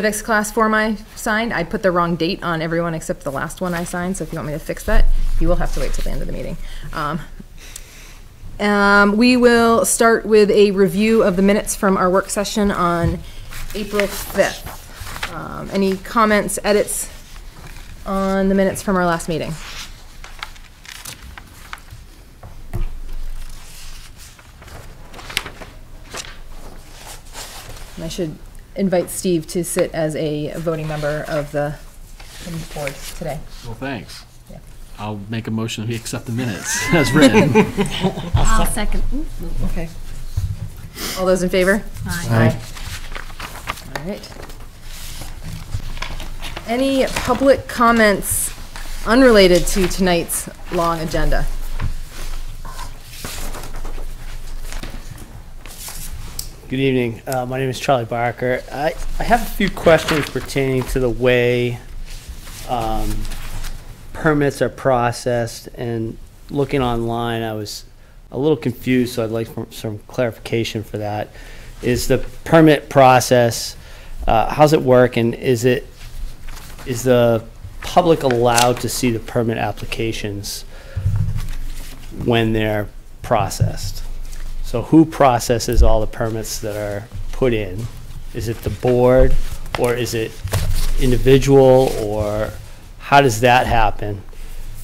civics class form I signed, I put the wrong date on everyone except the last one I signed, so if you want me to fix that, you will have to wait till the end of the meeting. We will start with a review of the minutes from our work session on April 5th. Any comments, edits on the minutes from our last meeting? And I should invite Steve to sit as a voting member of the board today. Well, thanks. Yeah. I'll make a motion to accept the minutes as written. I'll second. Okay. All those in favor? Aye. All right. Any public comments unrelated to tonight's long agenda? Good evening. My name is Charlie Barker. I have a few questions pertaining to the way permits are processed, and looking online I was a little confused, so I'd like some clarification for that. Is the permit process, how's it work, and is the public allowed to see the permit applications when they're processed? So who processes all the permits that are put in? Is it the board, or is it individual, or how does that happen?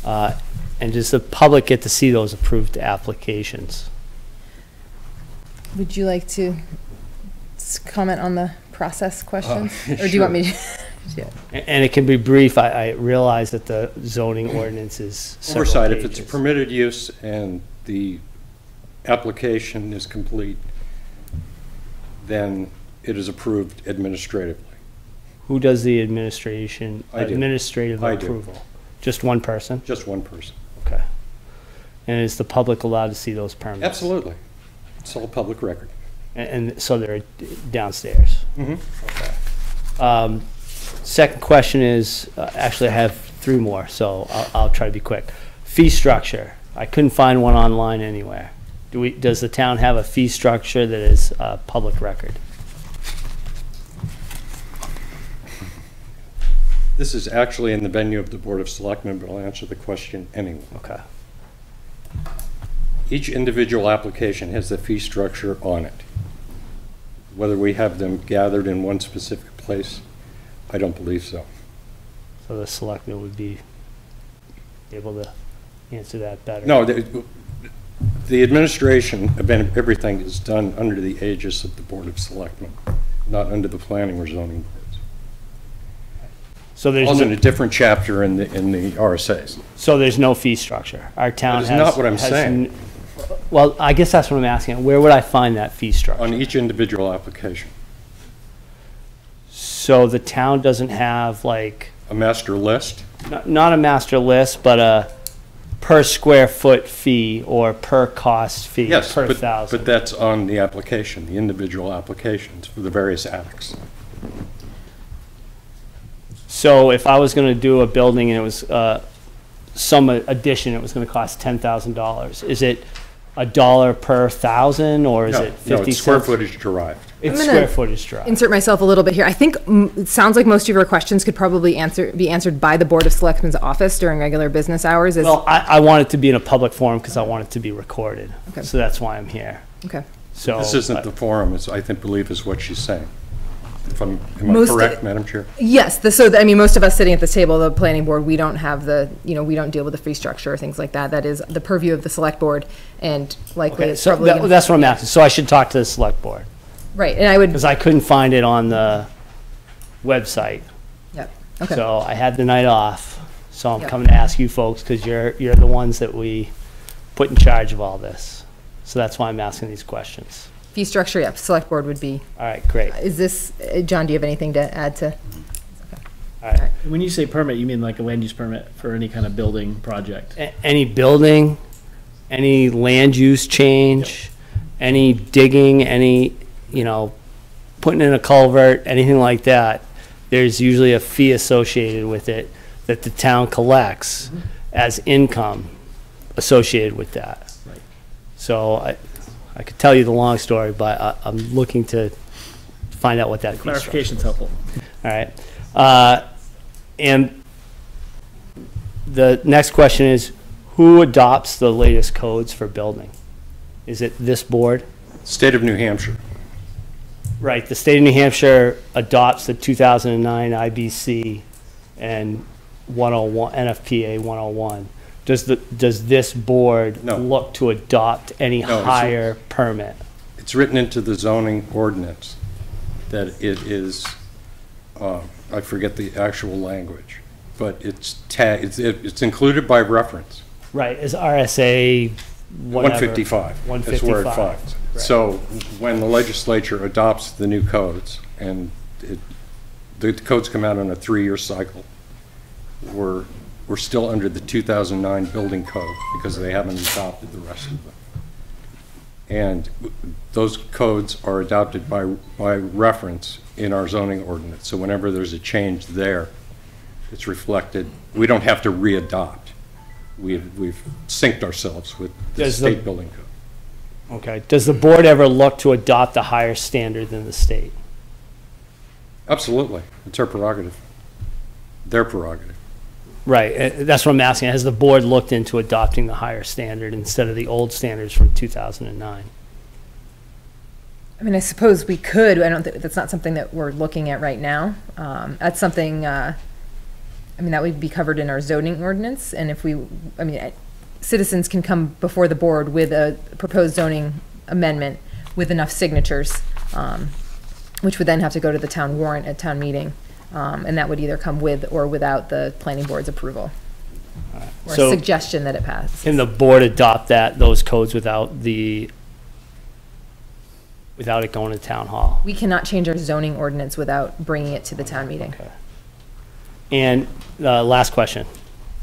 And does the public get to see those approved applications? Would you like to comment on the process questions? Or do you Sure. want me to? Yeah. And it can be brief. I realize that the zoning ordinance is several Oversight, if pages. it's a permitted use and the application is complete, then it is approved administratively. Who does the administrative I do. approval? Just one person? Just one person. Okay. And is the public allowed to see those permits? Absolutely. It's all public record. And so they're downstairs? Okay. Second question is, actually I have three more, so I'll try to be quick. Fee structure. I couldn't find one online anywhere. Does the town have a fee structure that is public record? This is actually in the venue of the Board of Selectmen, but I'll answer the question anyway. Okay. Each individual application has the fee structure on it. Whether we have them gathered in one specific place, I don't believe so. So the selectmen would be able to answer that better? No, the administration of everything is done under the aegis of the Board of Selectmen, not under the planning or zoning boards. So there's Also in a different chapter in the RSAs. So there's no fee structure. Our town That is has. not what I'm saying. Well, I guess that's what I'm asking. Where would I find that fee structure? On each individual application. So the town doesn't have like, A master list? not a master list, but a per square foot fee or per cost fee, Yes, per but thousand. that's on the application, the individual applications for the various acts. So if I was going to do a building and it was some addition, it was going to cost $10,000. Is it $1 per thousand, or is No, it 50 no, it's square cents? footage derived. It's I'm square gonna footage drive. Insert myself a little bit here. I think it sounds like most of your questions could probably be answered by the Board of Selectmen's office during regular business hours. Well, I want it to be in a public forum because I want it to be recorded. Okay. So that's why I'm here. Okay. So This isn't the forum, I believe is what she's saying. Am I Most- correct, Madam Chair? Yes, I mean, most of us sitting at this table, the planning board, we don't have we don't deal with the fee structure or things like that. That is the purview of the select board, and likely Okay, it's so probably gonna- that's what I'm asking. So I should talk to the select board right. And I would, because I couldn't find it on the website. yeah, okay. So I had the night off. So I'm Yep. coming to ask you folks because you're the ones that we put in charge of all this. So that's why I'm asking these questions. Fee structure, yeah, select board would be, All right, great. is this, John, do you have anything to add to? All right. When you say permit, you mean like a land use permit for any kind of building project? Any building, any land use change, any digging, any, putting in a culvert, anything like that, there's usually a fee associated with it that the town collects as income associated with that. Right. So I could tell you the long story, but I'm looking to find out what that fee structure Clarification's is. helpful. All All right. And the next question is, who adopts the latest codes for building? Is it this board? State of New Hampshire. Right, the state of New Hampshire adopts the 2009 IBC and 101, NFPA 101. Does this board No. look to adopt any No, higher permit? It's written into the zoning ordinance that it is, I forget the actual language, but it's included by reference. Right, is RSA whatever? 155. 155. That's where it finds. Right. So when the legislature adopts the new codes, and the codes come out on a 3-year cycle, we're still under the 2009 building code because they haven't adopted the rest of them. And those codes are adopted by reference in our zoning ordinance. So whenever there's a change there, it's reflected. We don't have to re-adopt. We've synced ourselves with the state building code. Okay, does the board ever look to adopt a higher standard than the state? Absolutely. It's our prerogative. Their prerogative. Right, that's what I'm asking. Has the board looked into adopting the higher standard instead of the old standards from 2009? I mean, I suppose we could. I don't think that's not something that we're looking at right now. That's something, I mean, that would be covered in our zoning ordinance. And if citizens can come before the board with a proposed zoning amendment with enough signatures, which would then have to go to the town warrant at town meeting. And that would either come with or without the planning board's approval. Or So a suggestion that it pass. can the board adopt those codes without it going to town hall? We cannot change our zoning ordinance without bringing it to the town meeting. Okay. And last question,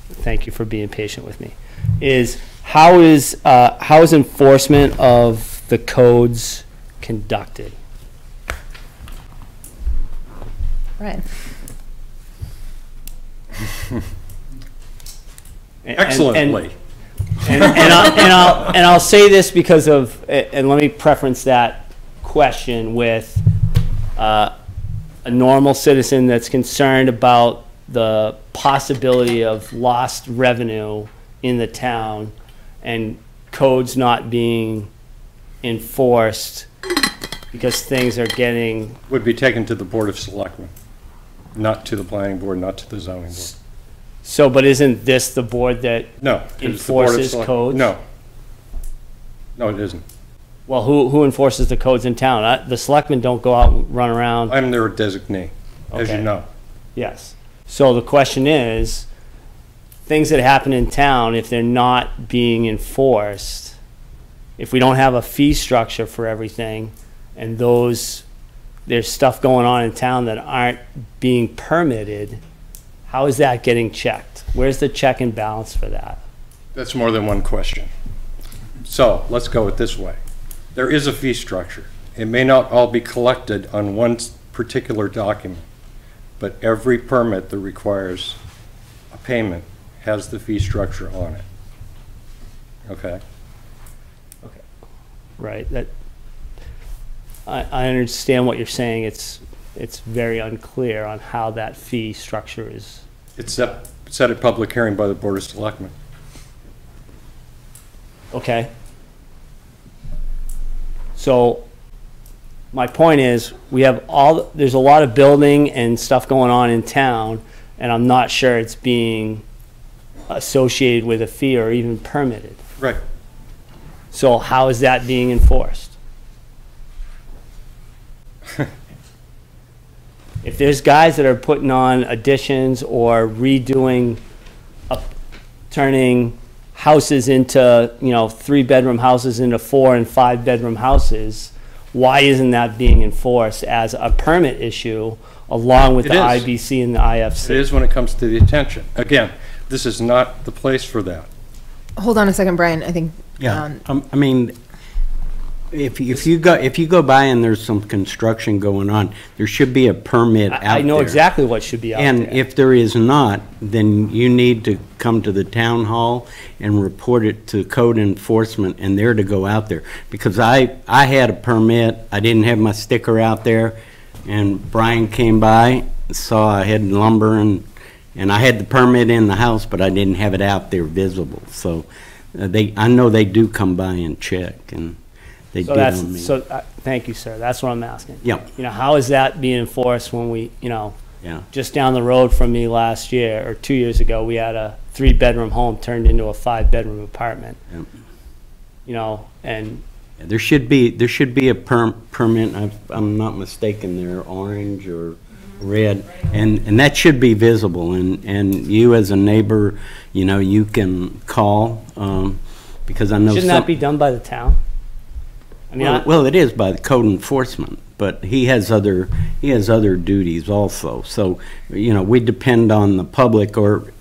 thank you for being patient with me, is how is enforcement of the codes conducted? Right. Excellently. And I'll say this because of, and let me preference that question with a normal citizen that's concerned about the possibility of lost revenue in the town and codes not being enforced because things are getting. Would be taken to the Board of Selectmen, not to the planning board, not to the zoning board. So, but isn't this the board that No. it's the Board of enforces codes? No. No, it isn't. Well, who enforces the codes in town? The selectmen don't go out and run around. I'm their designee, as you Okay. know. Yes. So the question is, things that happen in town, if they're not being enforced, if we don't have a fee structure for everything, and there's stuff going on in town that aren't being permitted, how is that getting checked? Where's the check and balance for that? That's more than one question. So let's go it this way. There is a fee structure. It may not all be collected on one particular document, but every permit that requires a payment has the fee structure on it. Okay? Right, I understand what you're saying. It's very unclear on how that fee structure is. It's set at public hearing by the Board of Selectmen. Okay. So my point is, there's a lot of building and stuff going on in town, and I'm not sure it's being associated with a fee or even permitted. Right. So how is that being enforced? If there's guys that are putting on additions or redoing, turning houses into, 3-bedroom houses into 4- and 5-bedroom houses, why isn't that being enforced as a permit issue along with It the is. IBC and the IFC? It is when it comes to the attention. Again, this is not the place for that. Hold on a second, Brian. I think. Yeah, I mean, if you go by and there's some construction going on, there should be a permit out there. I know exactly what should be out there. And if there is not, then you need to come to the town hall and report it to code enforcement, and they're to go out there. Because I had a permit, I didn't have my sticker out there, and Brian came by saw I had lumber and I had the permit in the house, but I didn't have it out there visible. So I know they do come by and check, and they So did that's, on me. so, thank you, sir. That's what I'm asking. Yep. You know, how is that being enforced when we, you know, Yeah. just down the road from me last year, or 2 years ago, we had a 3-bedroom home turned into a 5-bedroom apartment. Yep. You know, and There should be a permit, if I'm not mistaken, they're orange or red, and that should be visible, and you as a neighbor, you know, you can call, because I know shouldn't that be done by the town? I mean, well, it is by the code enforcement, but he has other duties also. So, you know, we depend on the public, or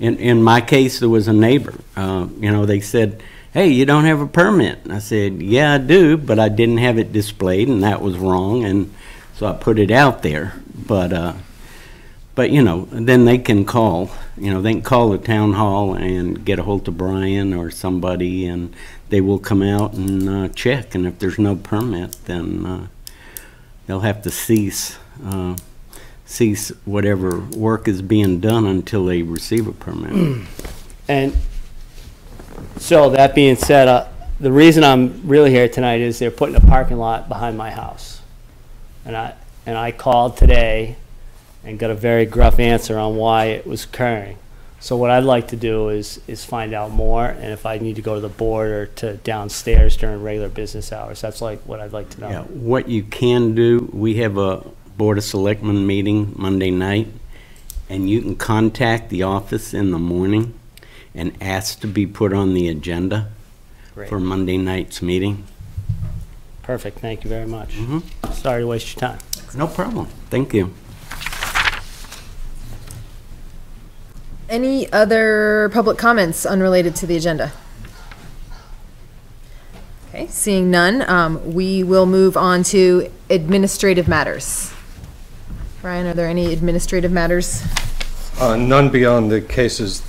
in my case, there was a neighbor. You know, they said, "Hey, you don't have a permit." And I said, "Yeah, I do, but I didn't have it displayed, and that was wrong." And so I put it out there. But you know, then they can call. You know, they can call the town hall and get a hold of Brian or somebody, and they will come out and check. And if there's no permit, then they'll have to cease whatever work is being done until they receive a permit. and so that being said, the reason I'm really here tonight is they're putting a parking lot behind my house. And I called today and got a very gruff answer on why it was occurring. So what I'd like to do is find out more, and if I need to go to the board or to downstairs during regular business hours, that's like what I'd like to know. Yeah, what you can do, we have a Board of Selectmen meeting Monday night, and you can contact the office in the morning and ask to be put on the agenda Great. for Monday night's meeting. Perfect, thank you very much. Mhm. Sorry to waste your time. No problem. Thank you. Any other public comments unrelated to the agenda? Okay, seeing none, we will move on to administrative matters. Brian, are there any administrative matters? None beyond the cases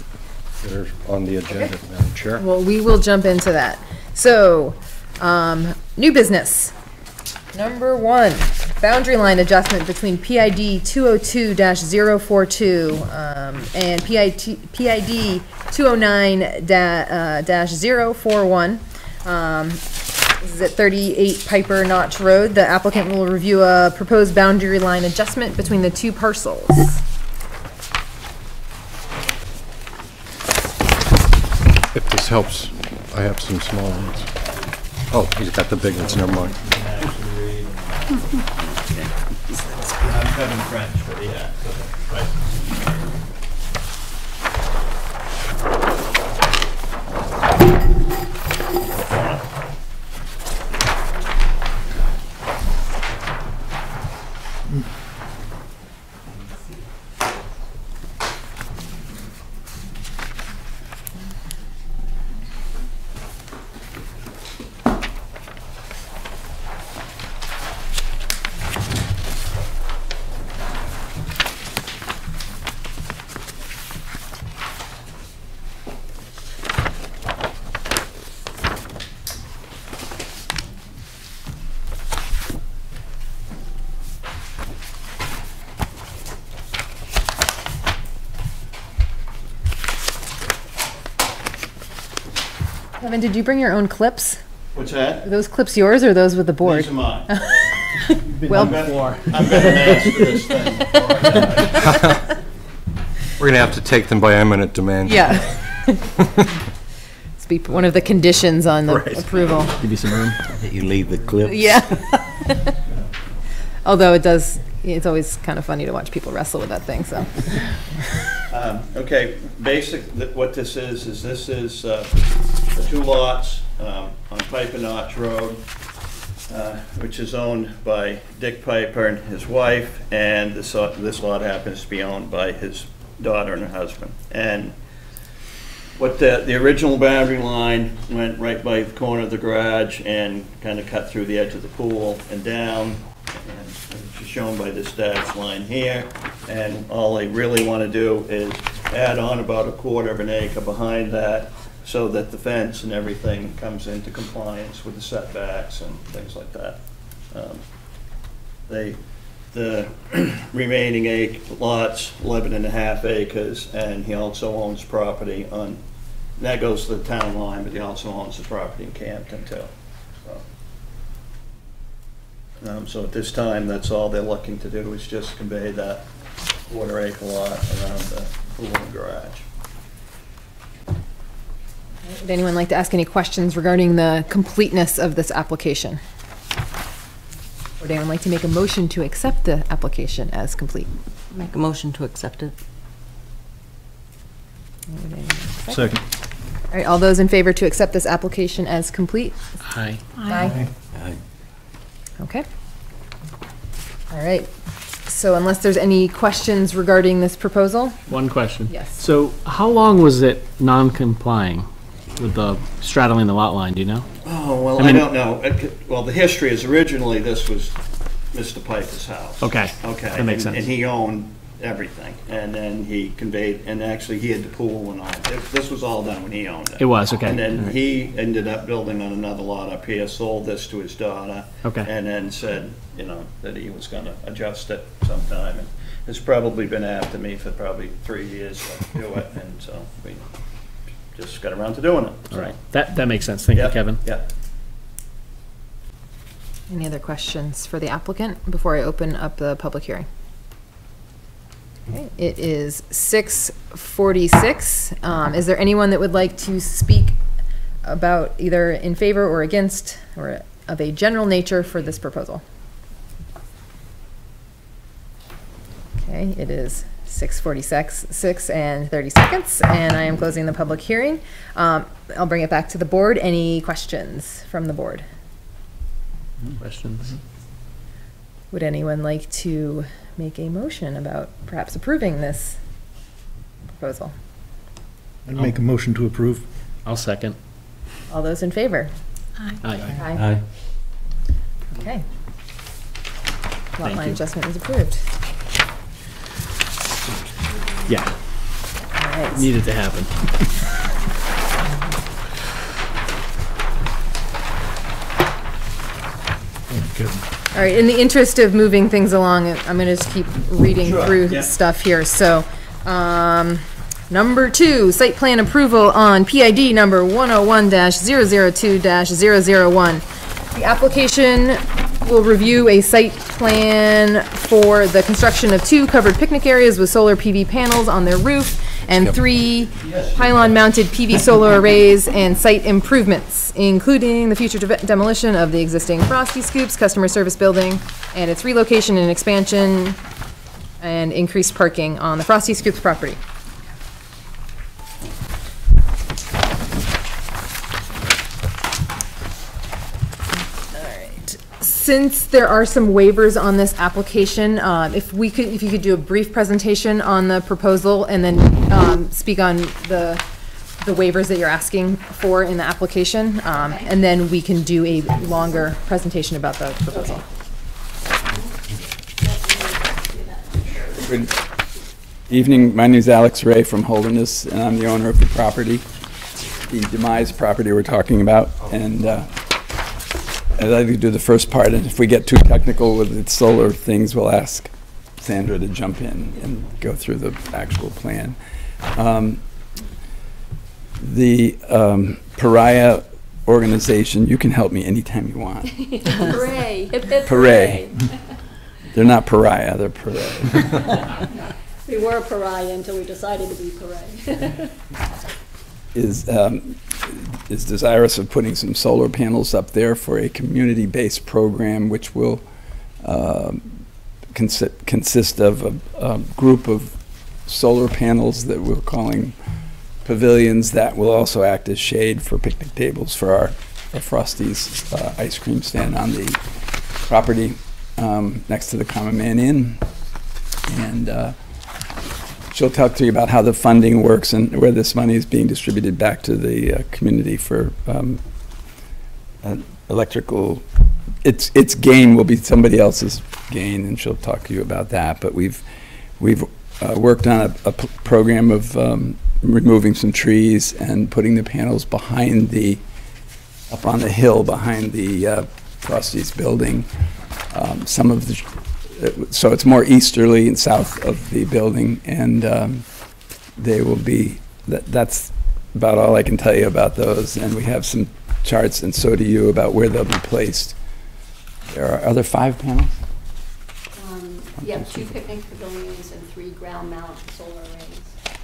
that are on the agenda, Madam Chair. Well, we will jump into that. So, new business. Number 1, boundary line adjustment between PID 202-042 and PID 209-041. This is at 38 Piper Notch Road. The applicant will review a proposed boundary line adjustment between the two parcels. If this helps, I have some small ones. Oh, he's got the big ones, never mind. I'm Kevin French, but yeah. Right. Kevin, did you bring your own clips? What's that? Are those clips yours or those with the board? These are mine. Well, I've been asked for this thing before I died. We're going to have to take them by eminent domain. yeah. It's be one of the conditions on the approval. Give you some room. You leave the clips. Yeah. Although it's always kind of funny to watch people wrestle with that thing, so. Okay, what this is this is the 2 lots on Piper Notch Road, which is owned by Dick Piper and his wife, and this lot happens to be owned by his daughter and her husband. And what the original boundary line went right by the corner of the garage and kind of cut through the edge of the pool and down, and it's shown by this dashed line here. And all they really want to do is add on about 1/4 of an acre behind that, so that the fence and everything comes into compliance with the setbacks and things like that. the remaining 8 lots, 11.5 acres, and he also owns property on, that goes to the town line, but he also owns the property in Campton too. So at this time, that's all they're looking to do is just convey that 1/4 acre lot around the pool and garage. Would anyone like to ask any questions regarding the completeness of this application? Would anyone like to make a motion to accept the application as complete? Make a motion to accept it. Would anyone second? Second. All right, all those in favor to accept this application as complete? Aye. Aye. Okay. All right. So unless there's any questions regarding this proposal? One question. Yes. So how long was it non-complying with the straddling the lot line, do you know? Oh, well, I I mean- don't know. Well, the history is originally this was Mr. Piper's house. Okay. Okay. That makes and- sense. And he owned everything, and then he conveyed, and actually he had the pool and all. This was all done when he owned it. It was, okay. And then he ended up building on another lot up here, sold this to his daughter. Okay. And then said, that he was gonna adjust it sometime. And it's probably been after me for probably 3 years to do it, and so we just got around to doing it. All right. That makes sense. Thank you, Kevin. Yeah. Any other questions for the applicant before I open up the public hearing? Okay, it is 6:46. Is there anyone that would like to speak about either in favor or against or of a general nature for this proposal? Okay, it is 6:46 and 30 seconds, and I am closing the public hearing. I'll bring it back to the board. Any questions from the board? Questions? Would anyone like to make a motion about perhaps approving this proposal? I'd make a motion to approve. I'll second. All those in favor? Aye. Aye. Okay. Lot Thank line you. adjustment is approved. Yeah, All right. needed to happen. All right, in the interest of moving things along, I'm gonna just keep reading Sure, through yeah. stuff here. So, number 2, site plan approval on PID number 101-002-001. The application will review a site plan for the construction of 2 covered picnic areas with solar PV panels on their roof and 3 pylon-mounted PV solar arrays and site improvements, including the future demolition of the existing Frosty Scoops customer service building and its relocation and expansion and increased parking on the Frosty Scoops property. Since there are some waivers on this application, if you could do a brief presentation on the proposal and then speak on the waivers that you're asking for in the application, and then we can do a longer presentation about the proposal. Good evening. My name is Alex Ray from Holderness, and I'm the owner of the property, the demise property we're talking about. And I'd like to do the first part, and if we get too technical with its solar things, we'll ask Sandra to jump in and go through the actual plan. The Pariah organization, you can help me anytime you want. Hooray. Hip, hip, Hooray. They're not pariah, they're pariah. We were a pariah until we decided to be pariah. Is desirous of putting some solar panels up there for a community-based program which will consist of a group of solar panels that we're calling pavilions that will also act as shade for picnic tables for our Frosty's ice cream stand on the property next to the Common Man Inn. And she'll talk to you about how the funding works and where this money is being distributed back to the community for electrical. Its gain will be somebody else's gain, and she'll talk to you about that. But we've worked on a program of removing some trees and putting the panels behind up on the hill behind the Frosty's building. Some of so it's more easterly and south of the building, and they will be, that's about all I can tell you about those, and we have some charts, and so do you, about where they'll be placed. There are other 5 panels? Yeah, 2 picnic pavilions and 3 ground mount solar arrays.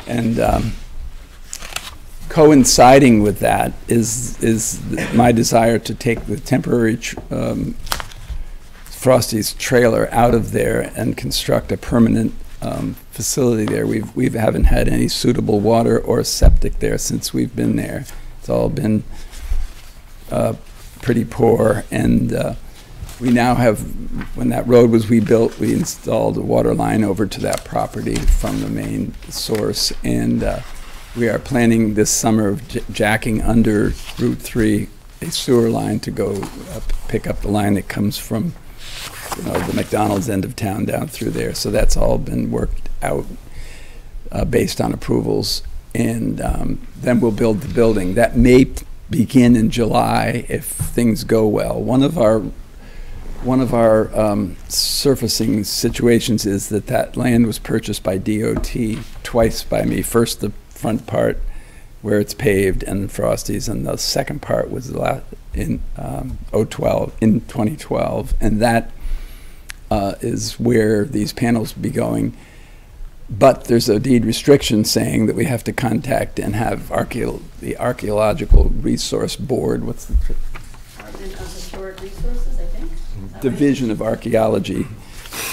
And coinciding with that is my desire to take the temporary Frosty's trailer out of there and construct a permanent facility there. We haven't had any suitable water or septic there since we've been there. It's all been pretty poor, and we now have, when that road was rebuilt, we installed a water line over to that property from the main source, and we are planning this summer of jacking under Route 3 a sewer line to go pick up the line that comes from the McDonald's end of town down through there. So that's all been worked out based on approvals, and then we'll build the building. That may begin in July if things go well. One of our surfacing situations is that land was purchased by DOT twice by me. First, the front part where it's paved and Frosty's, and the second part was in 2012, and that is where these panels will be going. But there's a deed restriction saying that we have to contact and have the Archaeological Resource Board, what's the Department of Historic Resources, I think. Division of Archaeology,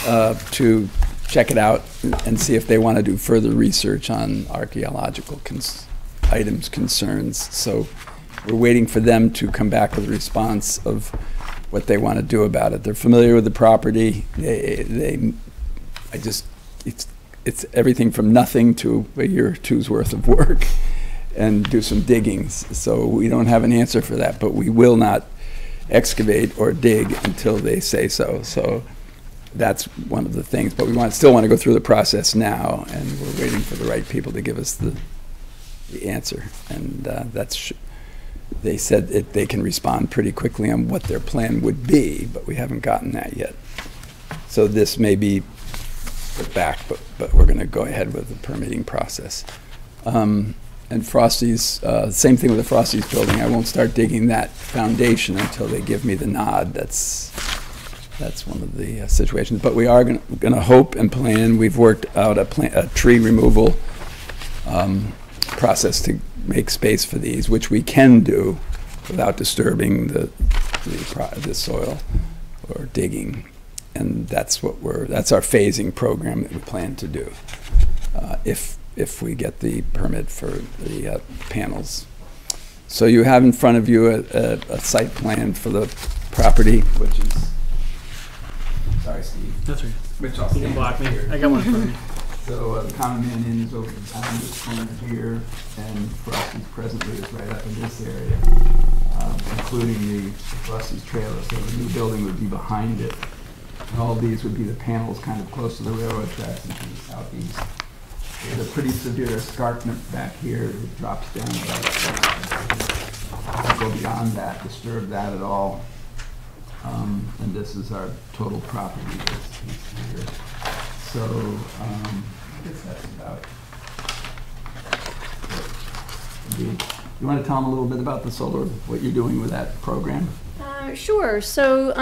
to check it out and see if they want to do further research on archaeological items concerns. So we're waiting for them to come back with a response of what they want to do about it. They're familiar with the property. It's everything from nothing to a year or two's worth of work, and do some diggings. So we don't have an answer for that, but we will not excavate or dig until they say so. So that's one of the things. But we still want to go through the process now, and we're waiting for the right people to give us the answer. And they said they can respond pretty quickly on what their plan would be, but we haven't gotten that yet. So this may be put back, but we're going to go ahead with the permitting process. And Frosty's, same thing with the Frosty's building. I won't start digging that foundation until they give me the nod. That's one of the situations. But we are going to hope and plan. We've worked out a tree removal process to make space for these, which we can do without disturbing the soil or digging. And that's our phasing program that we plan to do if we get the permit for the panels. So you have in front of you a site plan for the property, which is, sorry, Steve. That's right. Which I'll You can block me. I got one in front of me. So the Common Man Inn is over on this corner here, and Frosty's presently is right up in this area, including the Frosty's trailer. So the new building would be behind it. And all of these would be the panels kind of close to the railroad tracks and to the southeast. There's a pretty severe escarpment back here. It drops down about, go beyond that, disturb that at all. And this is our total property that's here. So I guess that's about it. You want to tell them a little bit about the solar, what you're doing with that program? Sure. So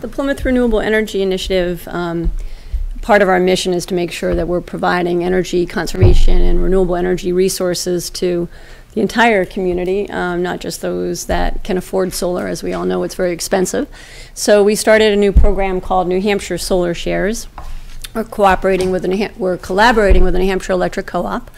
the Plymouth Renewable Energy Initiative, part of our mission is to make sure that we're providing energy conservation and renewable energy resources to the entire community, not just those that can afford solar. As we all know, it's very expensive. So we started a new program called New Hampshire Solar Shares. We're collaborating with the New Hampshire Electric Co-op.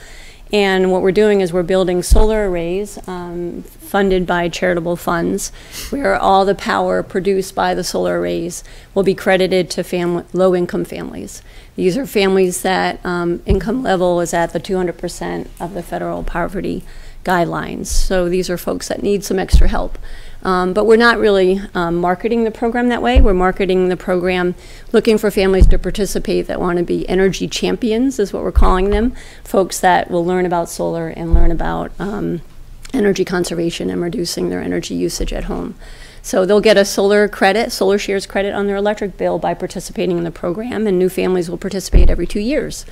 And what we're doing is we're building solar arrays funded by charitable funds, where all the power produced by the solar arrays will be credited to low-income families. These are families that income level is at the 200% of the federal poverty guidelines. So these are folks that need some extra help. But we're not really marketing the program that way. We're marketing the program looking for families to participate that want to be energy champions, is what we're calling them, folks that will learn about solar and learn about energy conservation and reducing their energy usage at home. So they'll get a solar credit, solar shares credit on their electric bill by participating in the program, and new families will participate every 2 years.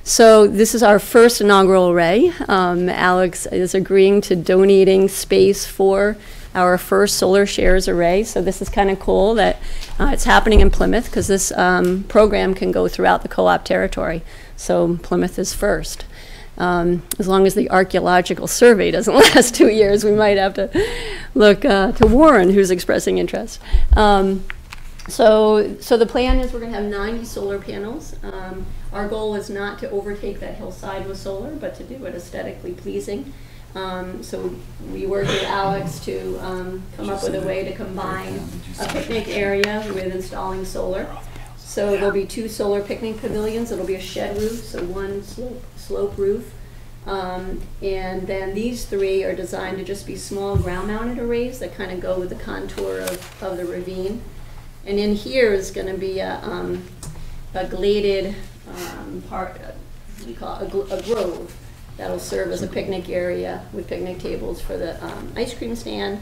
So this is our first inaugural array. Alex is agreeing to donating space for our first solar shares array. So this is kind of cool that it's happening in Plymouth, because this program can go throughout the co-op territory. So Plymouth is first. As long as the archaeological survey doesn't last 2 years, we might have to look to Warren, who's expressing interest. So the plan is we're going to have 90 solar panels. Our goal is not to overtake that hillside with solar, but to do it aesthetically pleasing. So we worked with Alex to come up with a way to combine a picnic area with installing solar. So there'll be 2 solar picnic pavilions. It'll be a shed roof, so one slope roof. And then these 3 are designed to just be small ground-mounted arrays that kind of go with the contour of the ravine. And in here is going to be a gladed part, what do you call it, a grove that'll serve as a picnic area with picnic tables for the ice cream stand.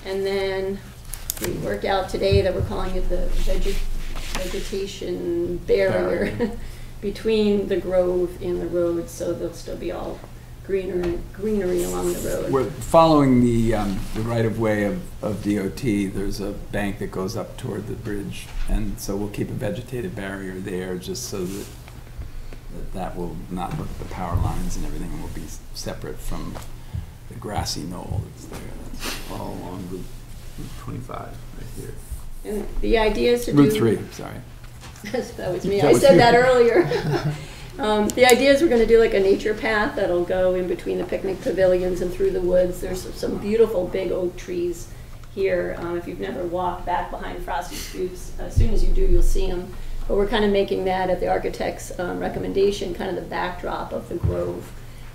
And then we worked out today that we're calling it the vegetation barrier between the grove and the road, so there'll still be all greenery along the road. We're following the right-of-way of DOT. There's a bank that goes up toward the bridge, and so we'll keep a vegetated barrier there just so that will not look at the power lines, and everything will be separate from the grassy knoll that's there. That's all along Route 25 right here. And the idea is to Route 3, sorry. That was me. I said that earlier. The idea is we're going to do like a nature path that'll go in between the picnic pavilions and through the woods. There's some beautiful big oak trees here. If you've never walked back behind Frosty Scoops, as soon as you do, you'll see them. But we're kind of making that, at the architect's recommendation, kind of the backdrop of the grove.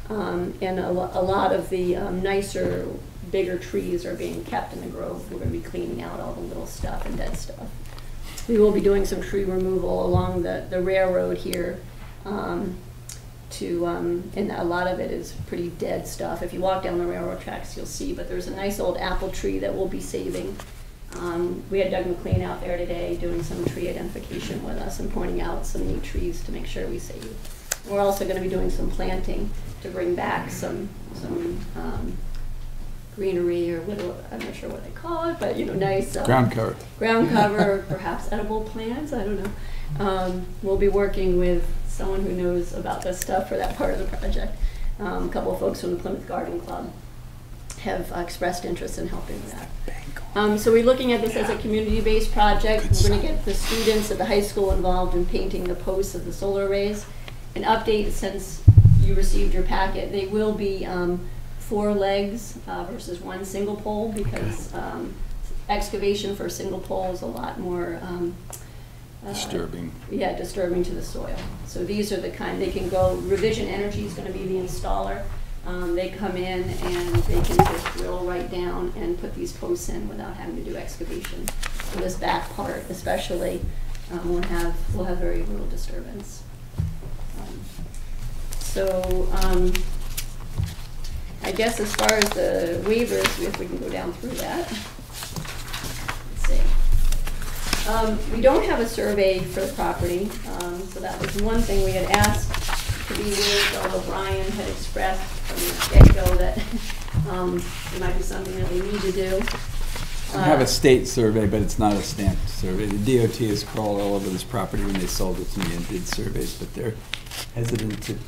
And a lot of the nicer, bigger trees are being kept in the grove. We're going to be cleaning out all the little stuff and dead stuff. We will be doing some tree removal along the railroad here. And a lot of it is pretty dead stuff. If you walk down the railroad tracks, you'll see, but there's a nice old apple tree that we'll be saving. We had Doug McLean out there today doing some tree identification with us and pointing out some neat trees to make sure we save. We're also going to be doing some planting to bring back some greenery, or I'm not sure what they call it, but nice ground cover. Ground cover, perhaps edible plants. I don't know. We'll be working with someone who knows about this stuff for that part of the project. A couple of folks from the Plymouth Garden Club have expressed interest in helping with that. So we're looking at this as a community-based project. We're going to get the students at the high school involved in painting the posts of the solar arrays. An update, since you received your packet, they will be 4 legs versus 1 single pole, because excavation for a single pole is a lot more disturbing. Yeah, disturbing to the soil. So these are the kind, they can go, Revision Energy is going to be the installer. They come in and they can just drill right down and put these posts in without having to do excavation. So this back part especially will have very little disturbance. I guess as far as the waivers, if we can go down through that. Let's see. We don't have a survey for the property, so that was one thing we had asked to be waived, although Brian had expressed from the get-go that it might be something that we need to do. We have a state survey, but it's not a stamped survey. The DOT has crawled all over this property when they sold it to me and did surveys, but they're hesitant to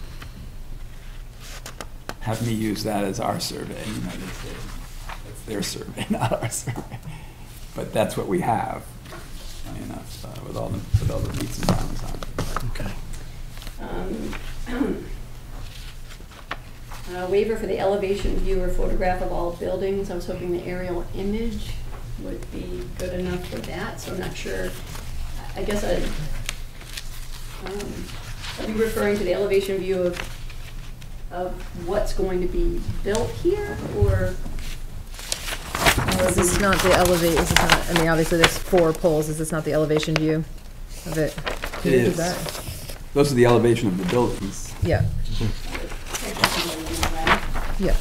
have me use that as our survey. They say it's their survey, not our survey. But that's what we have. With all the meets and bounds on it. Waiver for the elevation view or photograph of all buildings. I was hoping the aerial image would be good enough for that, so I'm not sure. I guess I'd be referring to the elevation view of what's going to be built here, or is this not the elevate? Is this not, I mean, obviously there's 4 poles. Is this not the elevation view of it? It is. Those are the elevation of the buildings. Yeah. Yeah.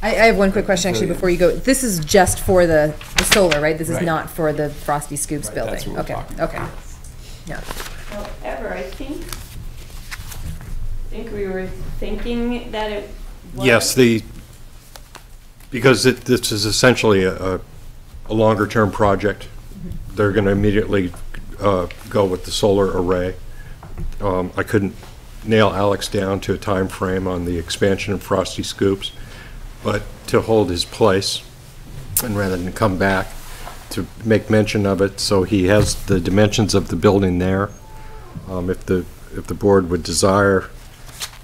I have one quick question actually before you go. This is just for the solar, right? This is Right. not for the Frosty Scoops Right, building? that's what we're Okay, talking okay. about. Yeah. However, I think we were thinking that it was. Yes, because this is essentially a longer-term project. They're going to immediately go with the solar array. I couldn't nail Alex down to a time frame on the expansion of Frosty Scoops, but to hold his place, and rather than come back, to make mention of it, so he has the dimensions of the building there. If the board would desire,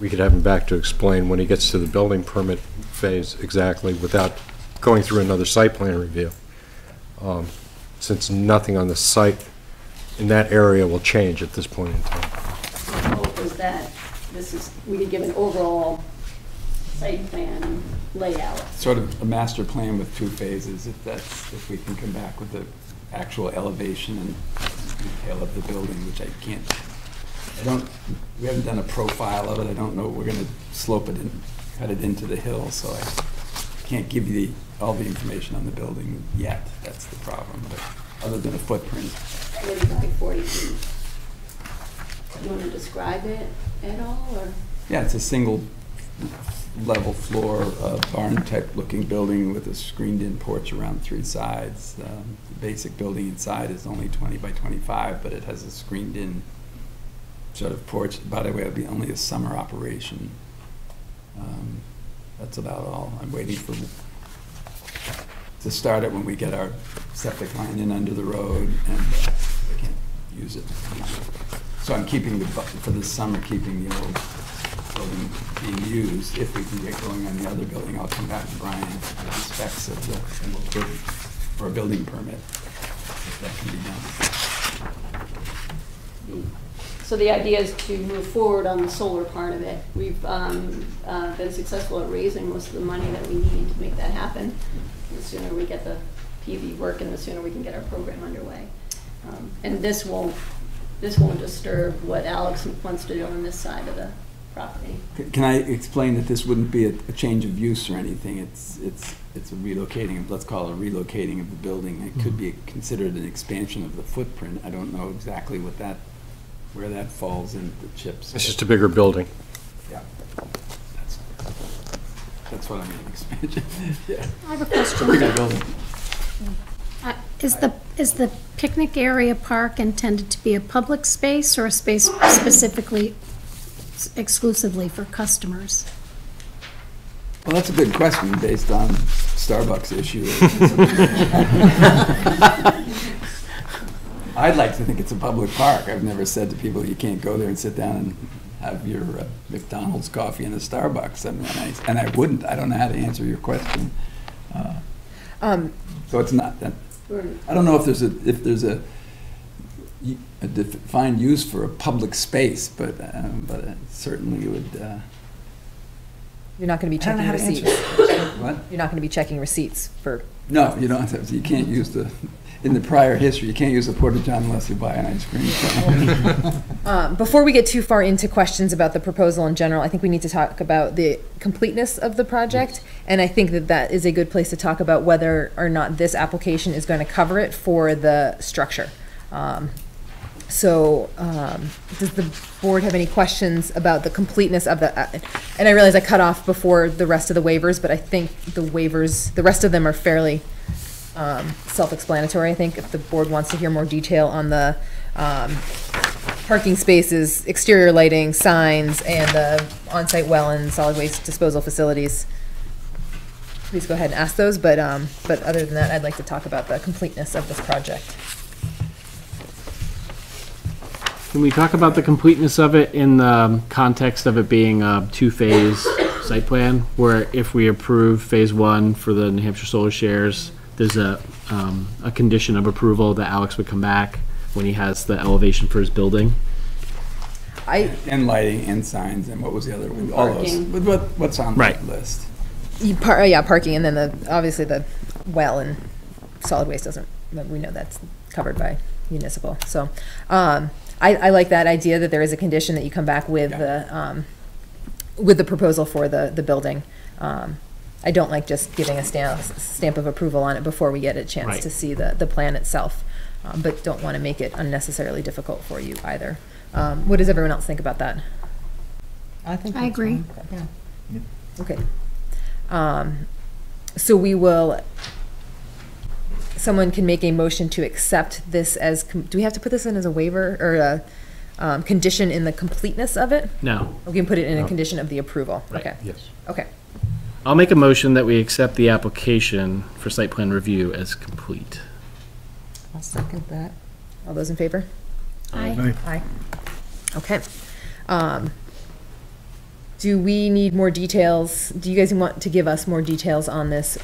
we could have him back to explain when he gets to the building permit phase exactly, without going through another site plan review. Since nothing on the site in that area will change at this point in time. The hope was that we could give an overall site plan layout. Sort of a master plan with 2 phases, if we can come back with the actual elevation and detail of the building, which we haven't done a profile of it. I don't know, we're gonna slope it and cut it into the hill, so I can't give you all the information on the building yet. That's the problem, but other than a footprint. 40 by 40 feet. You want to describe it at all, or? Yeah, it's a single level floor, barn type looking building with a screened in porch around 3 sides. The basic building inside is only 20 by 25, but it has a screened in sort of porch. By the way, it'll be only a summer operation. That's about all. I'm waiting to start it when we get our septic line in under the road and we can't use it. So I'm keeping for this summer, keeping the old building being used. If we can get going on the other building, I'll come back to Brian with the specs of and we'll put for a building permit, if that can be done. So the idea is to move forward on the solar part of it. We've been successful at raising most of the money that we need to make that happen. The sooner we get the PV working, the sooner we can get our program underway. And this won't disturb what Alex wants to do on this side of the property. Can I explain that this wouldn't be a change of use or anything? It's a relocating, let's call it a relocating of the building. It could be considered an expansion of the footprint. I don't know exactly where that falls in the chips. It's just a bigger building. Yeah. That's what I mean, expansion. Yeah. I have a question. Bigger building. Is the picnic area park intended to be a public space or a space specifically, exclusively for customers? Well, that's a good question based on Starbucks issue. I'd like to think it's a public park. I've never said to people you can't go there and sit down and have your McDonald's coffee and a Starbucks. And I wouldn't. I don't know how to answer your question. So it's not that. I don't know if there's a defined use for a public space, but it certainly would. You're not going to be checking receipts. What? You're not going to be checking receipts for. No, you don't have to. You can't use in the prior history, you can't use the Porta-John unless you buy an ice cream. Before we get too far into questions about the proposal in general, I think we need to talk about the completeness of the project. And I think that is a good place to talk about whether or not this application is going to cover it for the structure. Does the board have any questions about the completeness of the, and I realize I cut off before the rest of the waivers, but I think the waivers, the rest of them are fairly self-explanatory. I think if the board wants to hear more detail on the parking spaces, exterior lighting, signs, and the on-site well and solid waste disposal facilities, please go ahead and ask those. But other than that, I'd like to talk about the completeness of this project. Can we talk about the completeness of it in the context of it being a 2-phase site plan, where if we approve phase 1 for the New Hampshire Solar Shares, there's a condition of approval that Alex would come back when he has the elevation for his building? And lighting and signs, and what was the other one? All those. What's on Right. that list? Yeah, parking, and then obviously the well and solid waste doesn't, we know that's covered by municipal. So I like that idea that there is a condition that you come back with the proposal for the building. I don't like just giving a stamp of approval on it before we get a chance Right. to see the plan itself. But don't want to make it unnecessarily difficult for you either. What does everyone else think about that? I think I that's agree. fine. Yeah. Okay. So we will, someone can make a motion to accept this as, do we have to put this in as a waiver or a condition in the completeness of it? No. We can put it in a condition of the approval. Right. Okay. Yes. Okay. I'll make a motion that we accept the application for site plan review as complete. I'll second that. All those in favor? Aye. Aye. Okay. Do we need more details? Do you guys want to give us more details on this,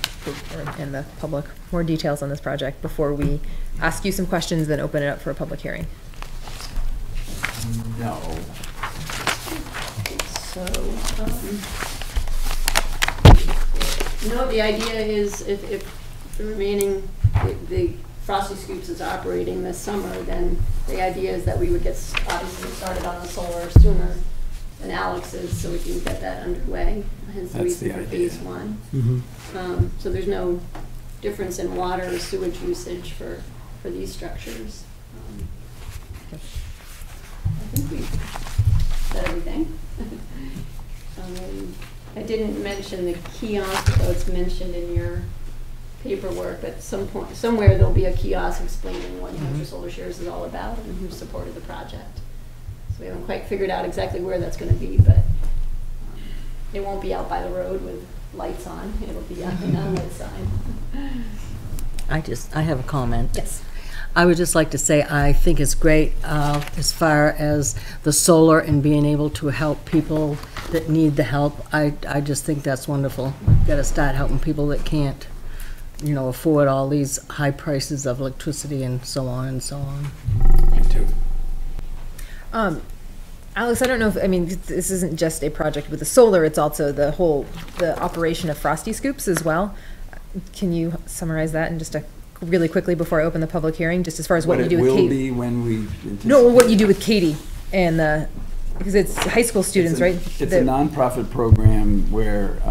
or in the public, more details on this project before we ask you some questions, then open it up for a public hearing? No. So, no, the idea is if the remaining, the Frosty Scoops is operating this summer, then the idea is that we would get obviously started on the solar sooner than Alex's, so we can get that underway, hence the That's reason the for idea. phase one. So there's no difference in water or sewage usage for these structures. I think we've said everything. I didn't mention the kiosk, though it's mentioned in your paperwork, but somewhere there'll be a kiosk explaining what New Hampshire Solar Shares is all about and who supported the project. So we haven't quite figured out exactly where that's going to be, but it won't be out by the road with lights on. It'll be on the non-lit sign. I have a comment. Yes. I would just like to say I think it's great as far as the solar and being able to help people that need the help. I just think that's wonderful. We've got to start helping people that can't, afford all these high prices of electricity and so on and so on. Me too. Alex, I don't know if, this isn't just a project with the solar, it's also the operation of Frosty Scoops as well. Can you summarize that in just really quickly before I open the public hearing, just as far as what you do with It will Katie? be when we anticipate. No, what you do with Katie and because it's high school students, right? It's a nonprofit program where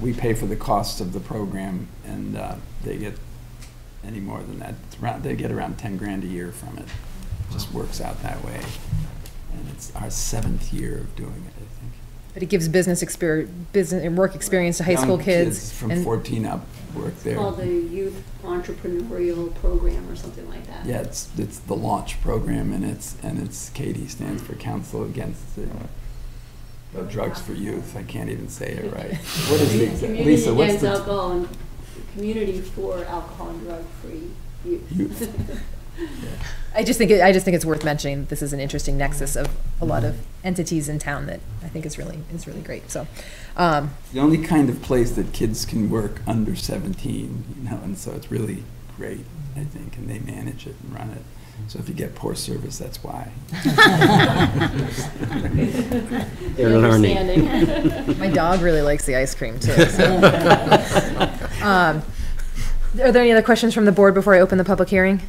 we pay for the costs of the program, and they get any more than that. They get around 10 grand a year from it. It just works out that way. And it's our 7th year of doing it, I think. But it gives business and work experience to high school Young kids. from and 14 up work there. It's called the Youth Entrepreneurial Program or something like that. Yeah, it's the launch program, and it's Katie stands for Council Against Drugs for Youth. I can't even say it right. What is the Community Lisa? What's Against the Alcohol and Community for Alcohol and Drug-Free Youth. I just think it's worth mentioning that this is an interesting nexus of a lot of entities in town that I think is really great. So, the only kind of place that kids can work under 17, and so it's really great, I think, and they manage it and run it. So if you get poor service, that's why. They're learning. my dog really likes the ice cream too. So. Are there any other questions from the board before I open the public hearing?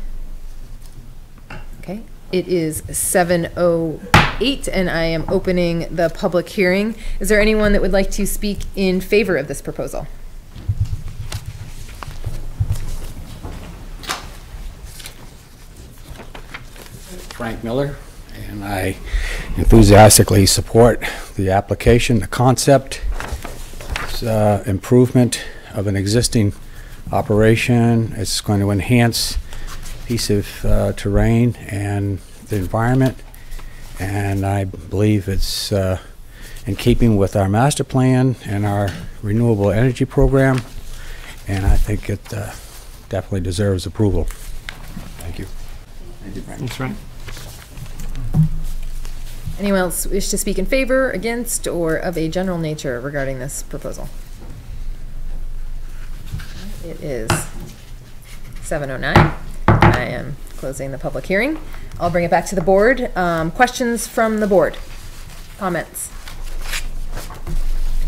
Okay, it is 7:08 and I am opening the public hearing. Is there anyone that would like to speak in favor of this proposal? Frank Miller, and I enthusiastically support the application, the concept. It's improvement of an existing operation. It's going to enhance piece of terrain and the environment, and I believe it's in keeping with our master plan and our renewable energy program, and I think it definitely deserves approval. Thank you. Thank you, Frank. Thanks, Frank. Anyone else wish to speak in favor, against, or of a general nature regarding this proposal? It is 7:09. I am closing the public hearing. I'll bring it back to the board. Questions from the board? Comments?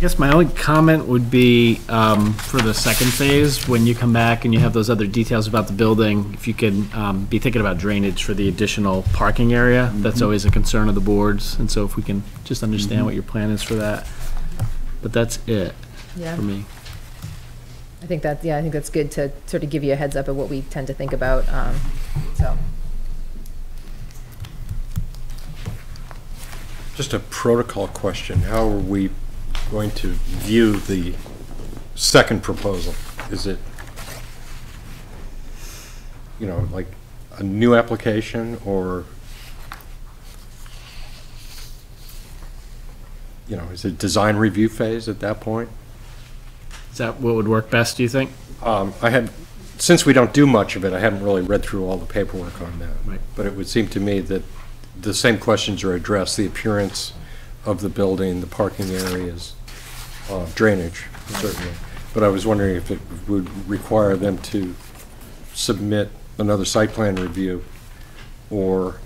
guess my only comment would be for the second phase, when you come back and you have those other details about the building, if you could be thinking about drainage for the additional parking area. That's always a concern of the boards, and so if we can just understand what your plan is for that. But that's it Yeah. for me. I think that's good to sort of give you a heads up of what we tend to think about, so. Just a protocol question. How are we going to view the second proposal? Is it, like a new application, or, is it design review phase at that point? Is that what would work best, do you think? Since we don't do much of it, I haven't really read through all the paperwork on that. Right. But it would seem to me that the same questions are addressed: the appearance of the building, the parking areas, drainage, certainly. But I was wondering if it would require them to submit another site plan review, or,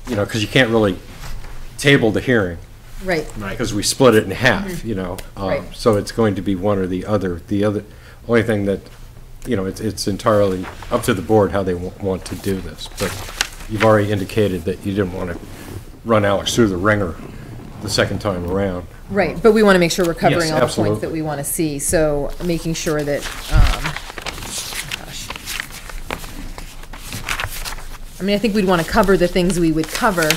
because you can't really table the hearing, Right. because we split it in half, Right. So it's going to be one or the other. The only thing that, it's entirely up to the board how they want to do this. But you've already indicated that you didn't want to run Alex through the ringer the second time around. Right, but we want to make sure we're covering Yes, all the absolutely. points that we want to see, so making sure that, gosh. I mean, I think we'd want to cover the things we would cover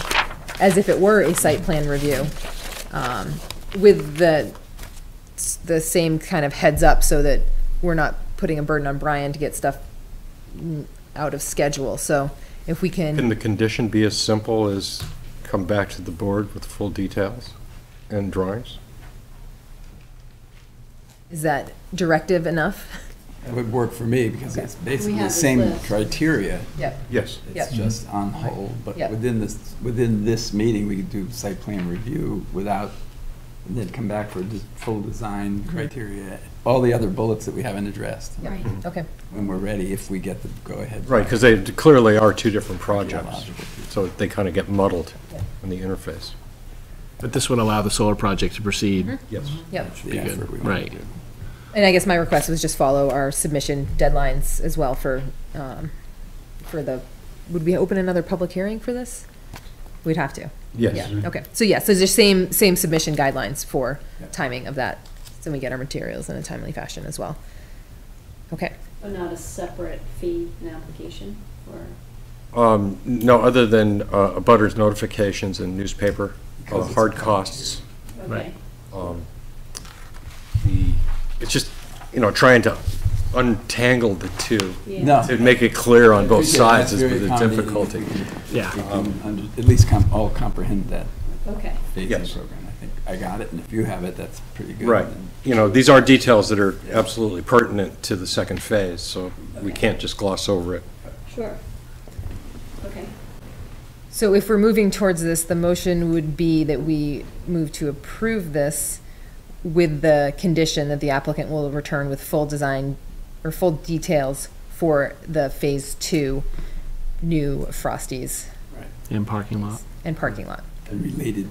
as if it were a site plan review, with the same kind of heads up, so that we're not putting a burden on Brian to get stuff out of schedule. So if we Can the condition be as simple as come back to the board with full details and drawings? Is that directive enough? That would work for me, because Okay. it's basically have the this same list. criteria. Yep. Yes. It's just on hold, but Yep. within this meeting, we could do site plan review without, and then come back for full design criteria, all the other bullets that we haven't addressed, Right. Okay. when we're ready, if we get the go-ahead. Right, because they clearly are two different projects, Geological. so they kind of get muddled in the interface. But this would allow the solar project to proceed. Yes. Yep. That's Be the good. effort we want Right. to do. And I guess my request was just follow our submission deadlines as well for would we open another public hearing for this? We'd have to. Yes. Yeah, okay. So yes, so just same submission guidelines for Yep. timing of that, so we get our materials in a timely fashion as well. Okay. But not a separate fee and application, or? No, other than abutters notifications and newspaper, Because it's hard a- costs. Okay. It's just, trying to untangle the two, Yeah. No. to make it clear on both Appreciate sides that's is very the accommodating. difficulty. Yeah. We can at least all comprehend that Okay. phasing Yes. program. I think I got it, and if you have it, that's pretty good. Right. And These are details that are absolutely pertinent to the second phase, so we can't just gloss over it. Sure. Okay. So if we're moving towards this, the motion would be that we move to approve this with the condition that the applicant will return with full design or full details for the phase 2 new Frosties And parking lot and parking lot. And related.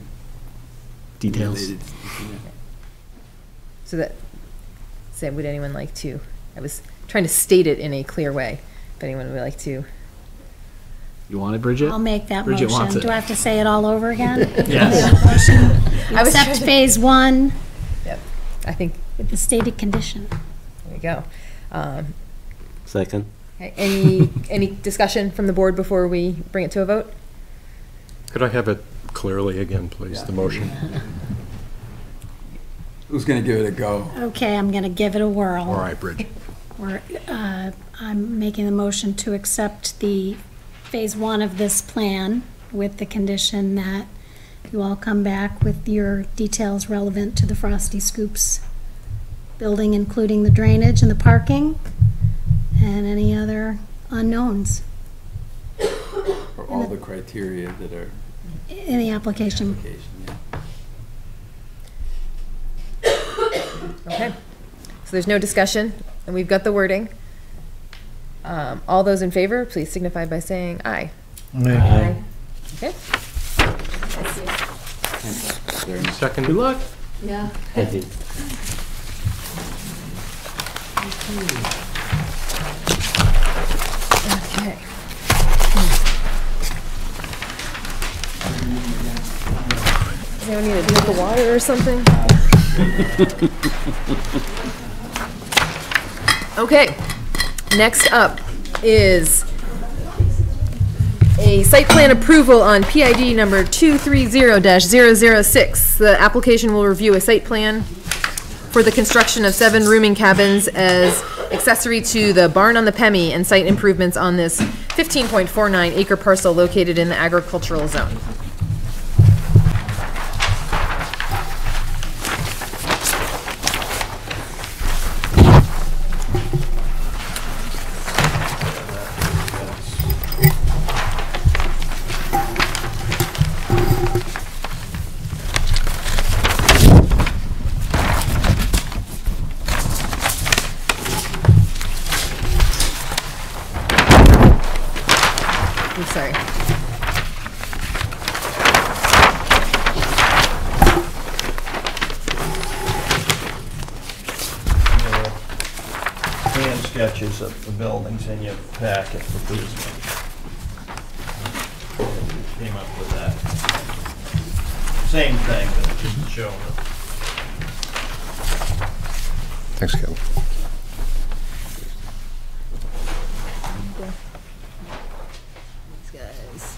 details. related, yeah. So that, would anyone like to, I was trying to state it in a clear way, if anyone would like to. You want it, Bridget? I'll make that Bridget wants motion. it. Do I have to say it all over again? Yes. I was Accept trying to- phase 1 Yep, I think, with the stated condition. there we go. Second. Okay, any discussion from the board before we bring it to a vote? Could I have it clearly again, please, the motion? Who's going to give it a go? Okay, I'm going to give it a whirl. All right, Bridget. I'm making the motion to accept the phase 1 of this plan with the condition that you all come back with your details relevant to the Frosty Scoops building, including the drainage and the parking and any other unknowns For all the criteria that are in the application. application, yeah. Okay, so there's no discussion, and we've got the wording. All those in favor, please signify by saying aye. Aye. Okay, There- Second? Good luck. Yeah. I did. Okay. Does anyone need a drink of water or something? Okay, next up is a site plan approval on PID number 230-006. The application will review a site plan for the construction of 7 rooming cabins as accessory to the barn on the Pemmy and site improvements on this 15.49 acre parcel located in the agricultural zone. I'm sorry. Hand sketches of the buildings in your packet for these. Came up with that. Same thing, but just showing it. Thanks, Kevin. These guys.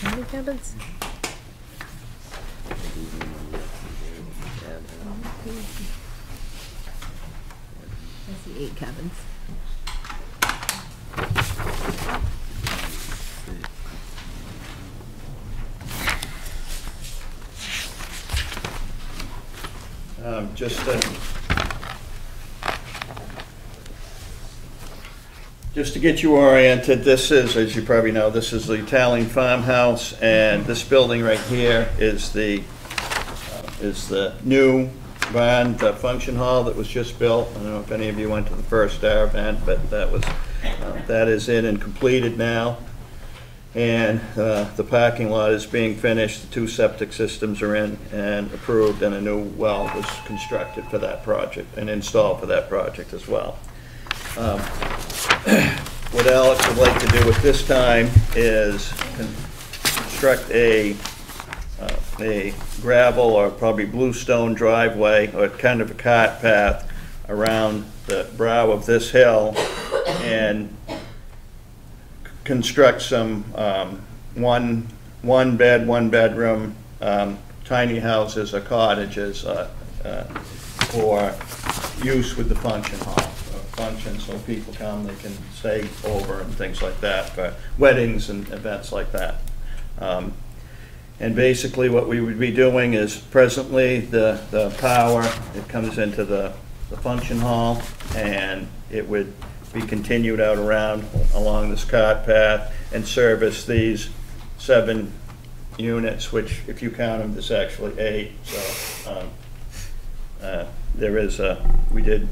How many cabins? I see 8 cabins. Just to get you oriented, this is, as you probably know, this is the Italian farmhouse, and this building right here is the new barn, the function hall that was just built. I don't know if any of you went to the first Star event, but that is in and completed now. And the parking lot is being finished, the 2 septic systems are in and approved, and a new well was constructed for that project and installed for that project as well. What Alex would like to do at this time is construct a gravel or probably bluestone driveway or kind of a cart path around the brow of this hill and construct some one bed, 1 bedroom tiny houses or cottages for use with the function hall. Function, so people come, they can stay over and things like that for weddings and events like that. And basically what we would be doing is presently the power, it comes into the function hall and it would be continued out around along this cart path and service these 7 units, which if you count them, there's actually 8. So there is we did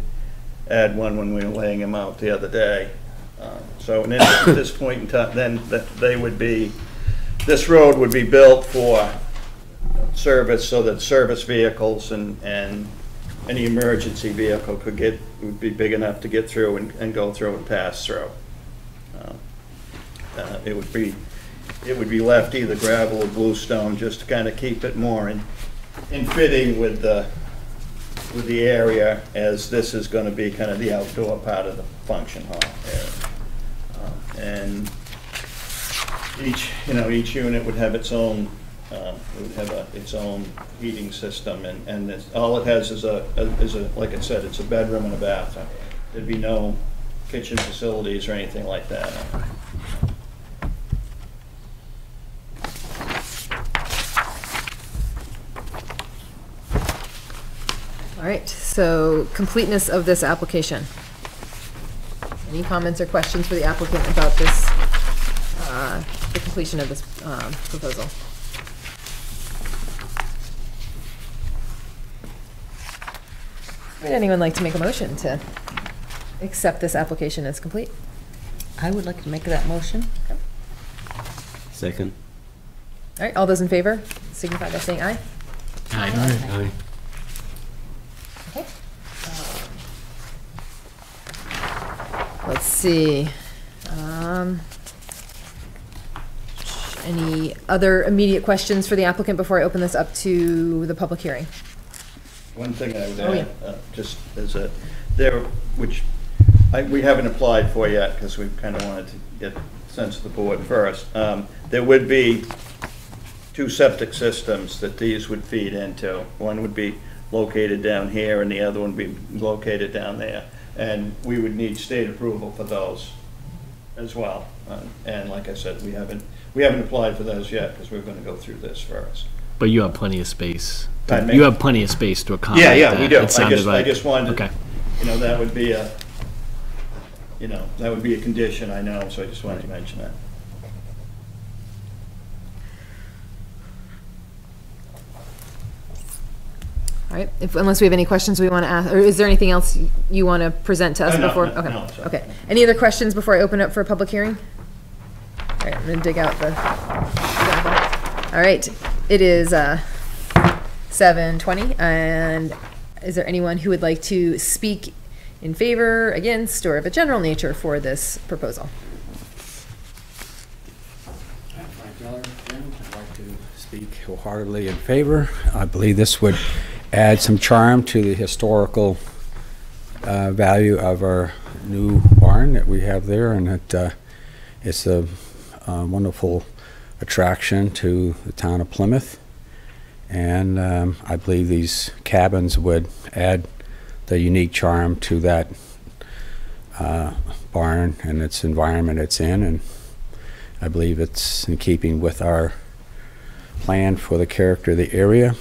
add one when we were laying them out the other day. So and then at this point in time, then they would be, this road would be built for service so that service vehicles and any emergency vehicle would be big enough to get through and go through and pass through. It would be left either gravel or bluestone just to kind of keep it more in fitting with the area, as this is going to be kind of the outdoor part of the function hall area. And each unit would have its own its own heating system, and all it has is like I said, it's a bedroom and a bathroom. There'd be no kitchen facilities or anything like that. All right, so completeness of this application. Any comments or questions for the applicant about this, the completion of this proposal? Would anyone like to make a motion to accept this application as complete? I would like to make that motion. Okay. Second. All right, all those in favor signify by saying aye. Aye. Okay. Let's see. Any other immediate questions for the applicant before I open this up to the public hearing? One thing I would Oh, add, just as a, there, which we haven't applied for yet, because we kind of wanted to get a sense of the board first. There would be 2 septic systems that these would feed into. One would be located down here, and the other one would be located down there. And we would need state approval for those as well. And like I said, we haven't applied for those yet, because we're going to go through this first. But you have plenty of space. Pardon me? You have plenty of space to accommodate Yeah, that. we do. It sounded I just wanted, okay. that would be a, that would be a condition, I know, so I just wanted to mention that. All right, unless we have any questions we want to ask, or is there anything else you want to present to us No, before? no, Okay. no, sorry. Okay. Any other questions before I open up for a public hearing? All right, I'm gonna dig out the. All right, it is 7:20, and is there anyone who would like to speak in favor, against, or of a general nature for this proposal? Frank Miller, again. I'd like to speak wholeheartedly in favor. I believe this would add some charm to the historical value of our new barn that we have there, and that it's a wonderful attraction to the town of Plymouth. And I believe these cabins would add the unique charm to that barn and its environment it's in, and I believe it's in keeping with our plan for the character of the area,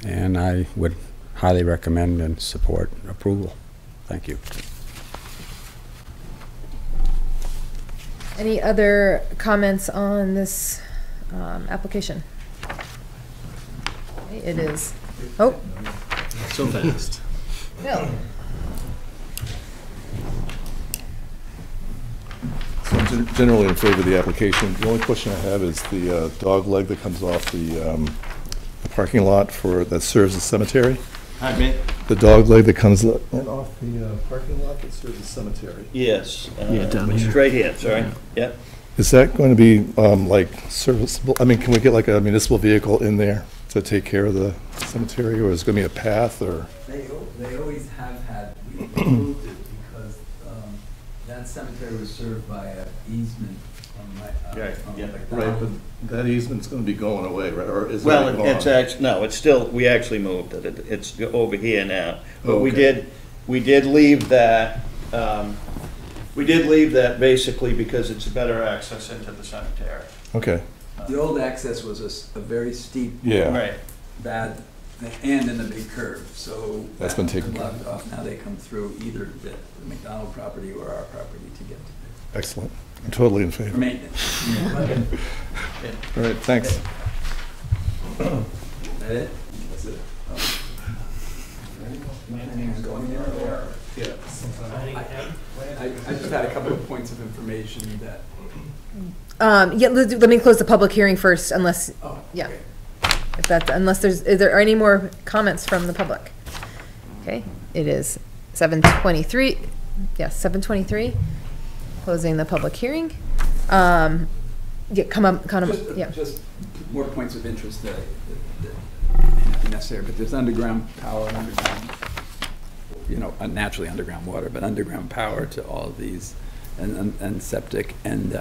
and I would highly recommend and support approval. Thank you. Any other comments on this application? Okay, it is, oh, So fast. Bill. So I'm generally in favor of the application. The only question I have is the dog leg that comes off the parking lot that serves the cemetery. I mean, The dog leg that comes off the parking lot that serves the cemetery. yes. Yeah, down which is here. right here, sorry. Yep. Is that going to be like serviceable? I mean, can we get like a municipal vehicle in there to take care of the cemetery, or is it going to be a path, or? They always have had, we moved it because that cemetery was served by an easement from Right, but that easement's going to be going away, right? Or is Well, that gone? it's actually, no, it's still, we actually moved it. It's over here now. But we Okay. did leave that, basically because it's a better access into the cemetery. Okay, The old access was a very steep, yeah. Right. bad, and in a big curve, so. That's been that taken care blocked off. Now they come through either the McDonald property or our property to get to it. Excellent. I'm totally in For favor. maintenance. All right, thanks. Is that it? That's it. Planning on going there, or? Yeah. I just had a couple of points of information that. Yeah, let me close the public hearing first, unless, Oh, yeah. okay. If that, unless is there any more comments from the public? Okay, it is 7:23, yes, 7:23, closing the public hearing. Yeah, yeah. Just more points of interest that may not be necessary, but there's underground power, naturally underground water, but underground power to all of these, and septic, and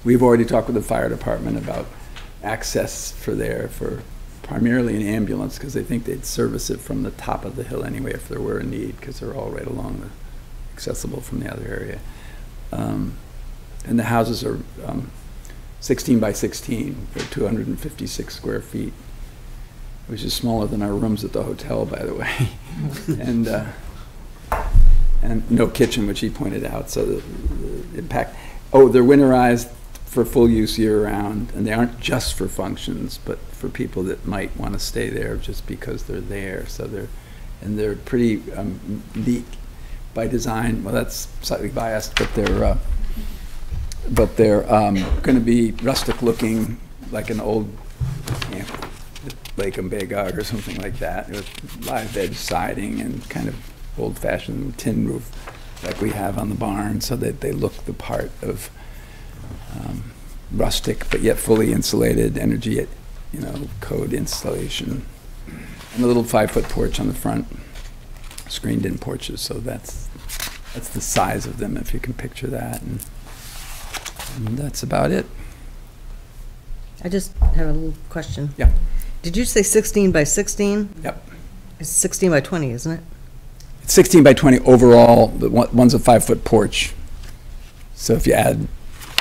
we've already talked with the fire department about access for primarily an ambulance, because they think they'd service it from the top of the hill anyway if there were a need, because they're all right along accessible from the other area. And the houses are 16 by 16, they're 256 square feet, which is smaller than our rooms at the hotel, by the way. And no kitchen, which he pointed out, so the impact. Oh, they're winterized for full use year-round, and they aren't just for functions, but for people that might want to stay there just because they're there. So they're pretty neat by design. Well, that's slightly biased, but they're but they're going to be rustic looking, like an old camp, Lake Bagog or something like that, with live edge siding and kind of old-fashioned tin roof like we have on the barn, so that they look the part of rustic, but yet fully insulated, energy, code installation, and a little 5-foot porch on the front, screened-in porches. So that's the size of them, if you can picture that, and that's about it. I just have a little question. Yeah. Did you say 16 by 16? Yep. It's 16 by 20, isn't it? It's 16 by 20 overall. The one's a 5-foot porch. So if you add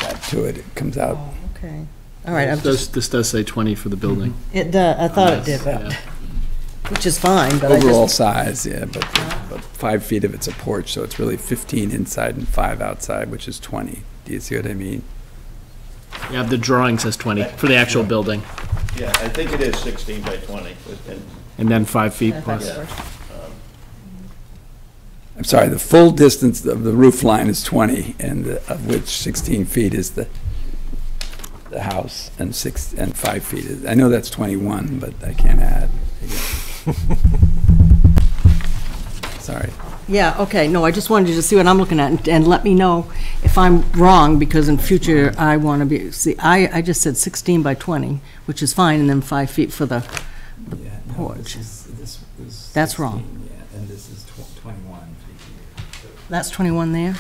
that to it, it comes out. Oh, okay. All right. This does say 20 for the building. It does. I thought it did, but, which is fine. But Overall size, yeah, but 5 feet of it's a porch, so it's really 15 inside and 5 outside, which is 20. Do you see what I mean? Yeah, the drawing says 20 for the actual building. Yeah, I think it is 16 by 20. And then 5 feet plus. Yeah. I'm sorry, the full distance of the roof line is 20, and of which 16 feet is the house, and 5 feet is, I know that's 21, but I can't add. Sorry. Yeah, okay, no, I just wanted you to see what I'm looking at, and let me know if I'm wrong, because in future, I want to be, see, I just said 16 by 20, which is fine, and then 5 feet for the porch. This is That's 16, wrong. Yeah, and this is 21 feet here. That's 21 there?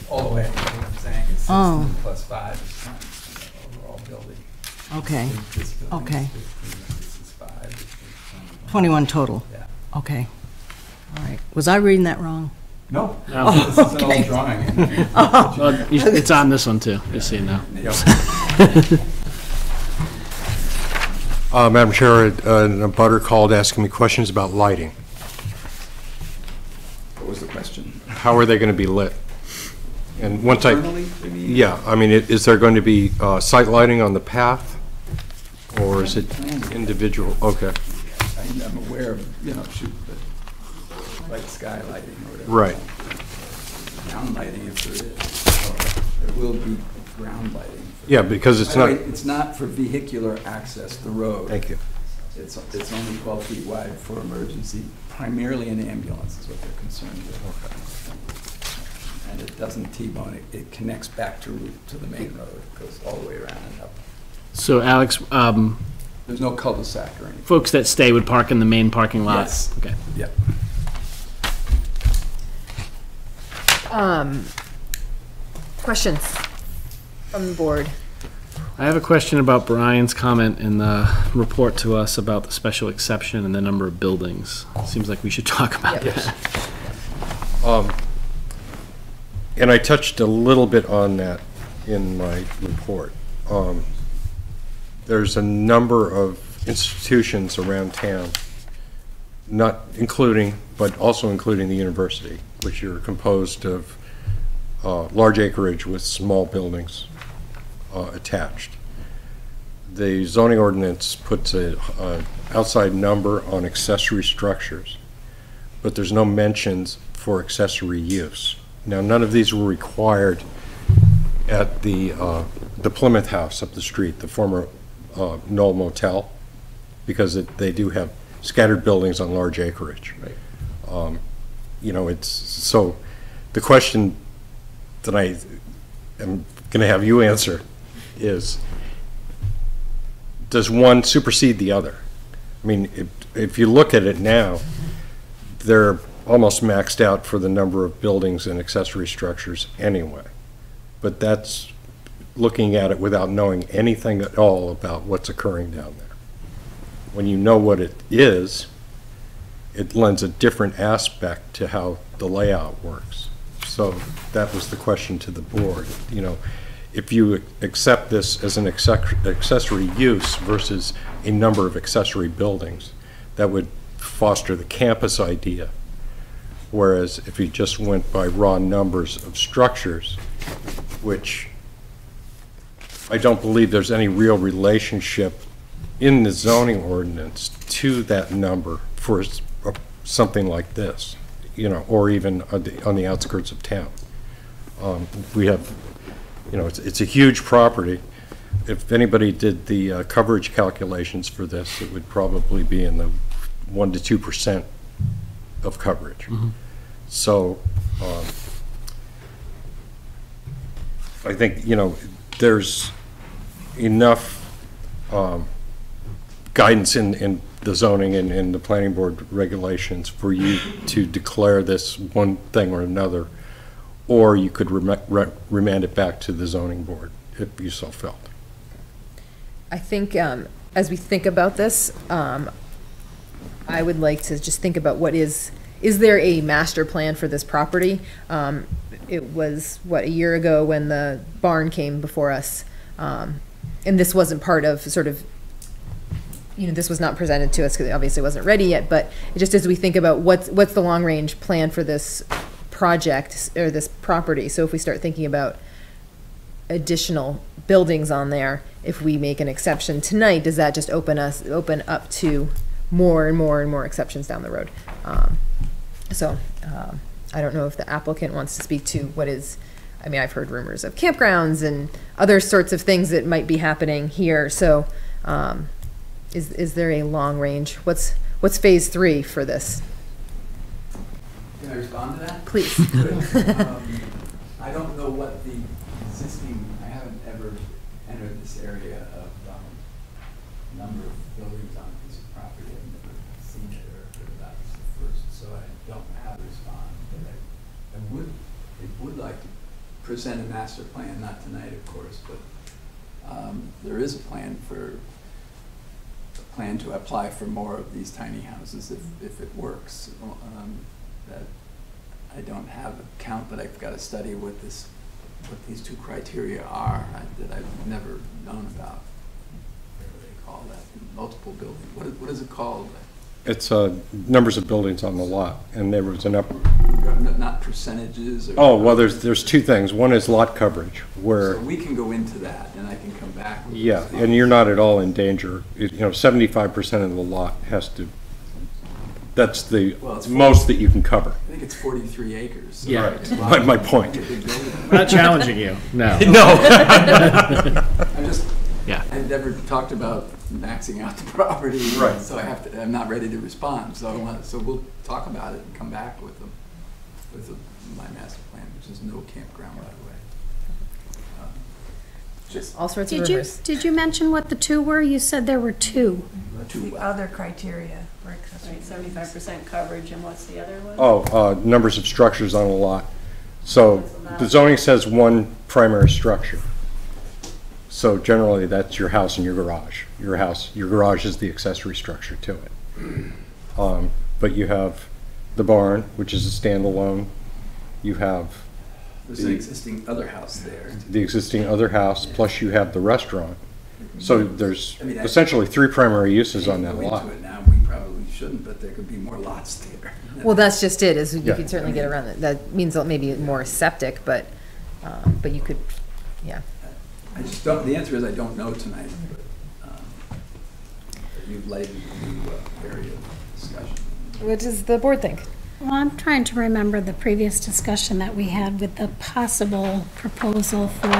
All the way, what I'm saying is 16 Oh. plus 5 is 20 for the overall building. Okay, This building okay. is 15, this is 5, this is 21 total? Yeah. Okay, all right. Was I reading that wrong? No, No. this is an old drawing. Well, it's on this one too, you see now. Madam Chair, a butter called asking me questions about lighting. What was the question? How are they going to be lit? And once Internally, you mean? yeah, I mean, is there going to be site lighting on the path? Or is it individual? Okay, I'm aware of, shoot, the light sky lighting or whatever. right. Ground lighting if there is. There will be ground lighting. Yeah, because it's By the not, way, it's not for vehicular access, the road. thank you. It's only 12 feet wide for emergency, primarily an ambulance is what they're concerned with. And it doesn't T-bone, it connects back to the main road. It goes all the way around and up. So Alex, There's no cul-de-sac or anything. folks that stay would park in the main parking lot? Yes. Okay. Yep. Questions from the board? I have a question about Brian's comment in the report to us about the special exception and the number of buildings. Seems like we should talk about that. And I touched a little bit on that in my report. There's a number of institutions around town, not including, but also including the university, which are composed of large acreage with small buildings attached. The zoning ordinance puts a outside number on accessory structures, but there's no mentions for accessory use. Now, none of these were required at the Plymouth house up the street, the former Knoll Motel, because they do have scattered buildings on large acreage. Right. It's so the question that I am going to have you answer is, does one supersede the other? I mean, if you look at it now, they're almost maxed out for the number of buildings and accessory structures anyway. But that's looking at it without knowing anything at all about what's occurring down there. When you know what it is, it lends a different aspect to how the layout works. So that was the question to the board. If you accept this as an accessory use versus a number of accessory buildings, that would foster the campus idea. Whereas if you just went by raw numbers of structures, which I don't believe there's any real relationship in the zoning ordinance to that number for something like this, or even on the outskirts of town. We have you know, it's a huge property. If anybody did the coverage calculations for this, it would probably be in the 1 to 2% of coverage. So I think, you know, there's enough guidance in the zoning and in the planning board regulations for you to declare this one thing or another, or you could remand it back to the zoning board if you so felt. I think as we think about this, I would like to just think about what is there a master plan for this property? It was, what, a year ago when the barn came before us, and this wasn't part of sort of, you know, this was not presented to us because it obviously wasn't ready yet, but just as we think about what's the long-range plan for this project or this property. So if we start thinking about additional buildings on there, if we make an exception tonight, does that just open up to more and more and more exceptions down the road? I don't know if the applicant wants to speak to what is, I mean, I've heard rumors of campgrounds and other sorts of things that might be happening here. So is there a long range? What's phase 3 for this? Can I respond to that? Please. I don't know what the existing, I haven't ever entered this area of number of buildings on a piece of property. I've never seen it or heard about this at first, so I don't know how to respond. But I would like to present a master plan, not tonight, of course, but there is a plan to apply for more of these tiny houses if it works. That I don't have a count, but I've got to study what these two criteria are that I've never known about. What do they call that? Multiple buildings. What is it called? It's numbers of buildings on the lot, and there was an up. Not percentages. Or oh well, there's two things. One is lot coverage, where so we can go into that, and I can come back. With yeah, and you're not at all in danger. You know, 75% of the lot has to. That's the most that you can cover. I think it's 43 acres. So yeah, right. my point. We're not challenging you. No. No. I'm just. Yeah. I've never talked about maxing out the property, right? So I'm not ready to respond. So we'll talk about it and come back with my master plan, which is no campground, by the way. Just all sorts of rumors. Did you mention what the two were? You said there were two. The other criteria for accessory. 75% coverage, and what's the other one? Oh, numbers of structures on a lot. So the zoning says one primary structure. So generally, that's your house and your garage. Your garage is the accessory structure to it. But you have the barn, which is a standalone. You have there's an existing other house there. The existing other house, plus you have the restaurant. So there's essentially 3 primary uses on that lot. Into it now. We probably shouldn't, but there could be more lots there. Well, that's just it. Is you can certainly get around it. That means maybe more septic, but you could, yeah. I just don't. The answer is I don't know tonight. But you've laid a new area of discussion. What does the board think? Well, I'm trying to remember the previous discussion that we had with the possible proposal for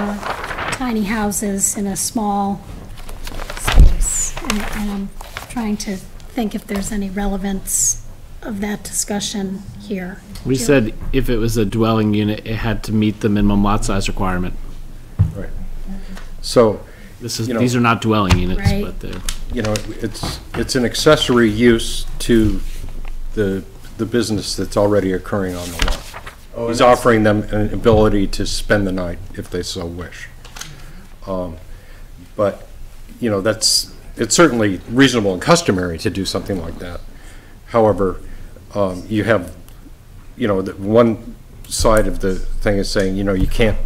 tiny houses in a small space. And I'm trying to think if there's any relevance of that discussion here. We said if it was a dwelling unit, it had to meet the minimum lot size requirement. Right. So these are not dwelling units, right. But they're it's an accessory use to the business that's already occurring on the lot. Oh, he's offering them an ability to spend the night if they so wish. But it's certainly reasonable and customary to do something like that. However, you have the one side of the thing is saying you can't.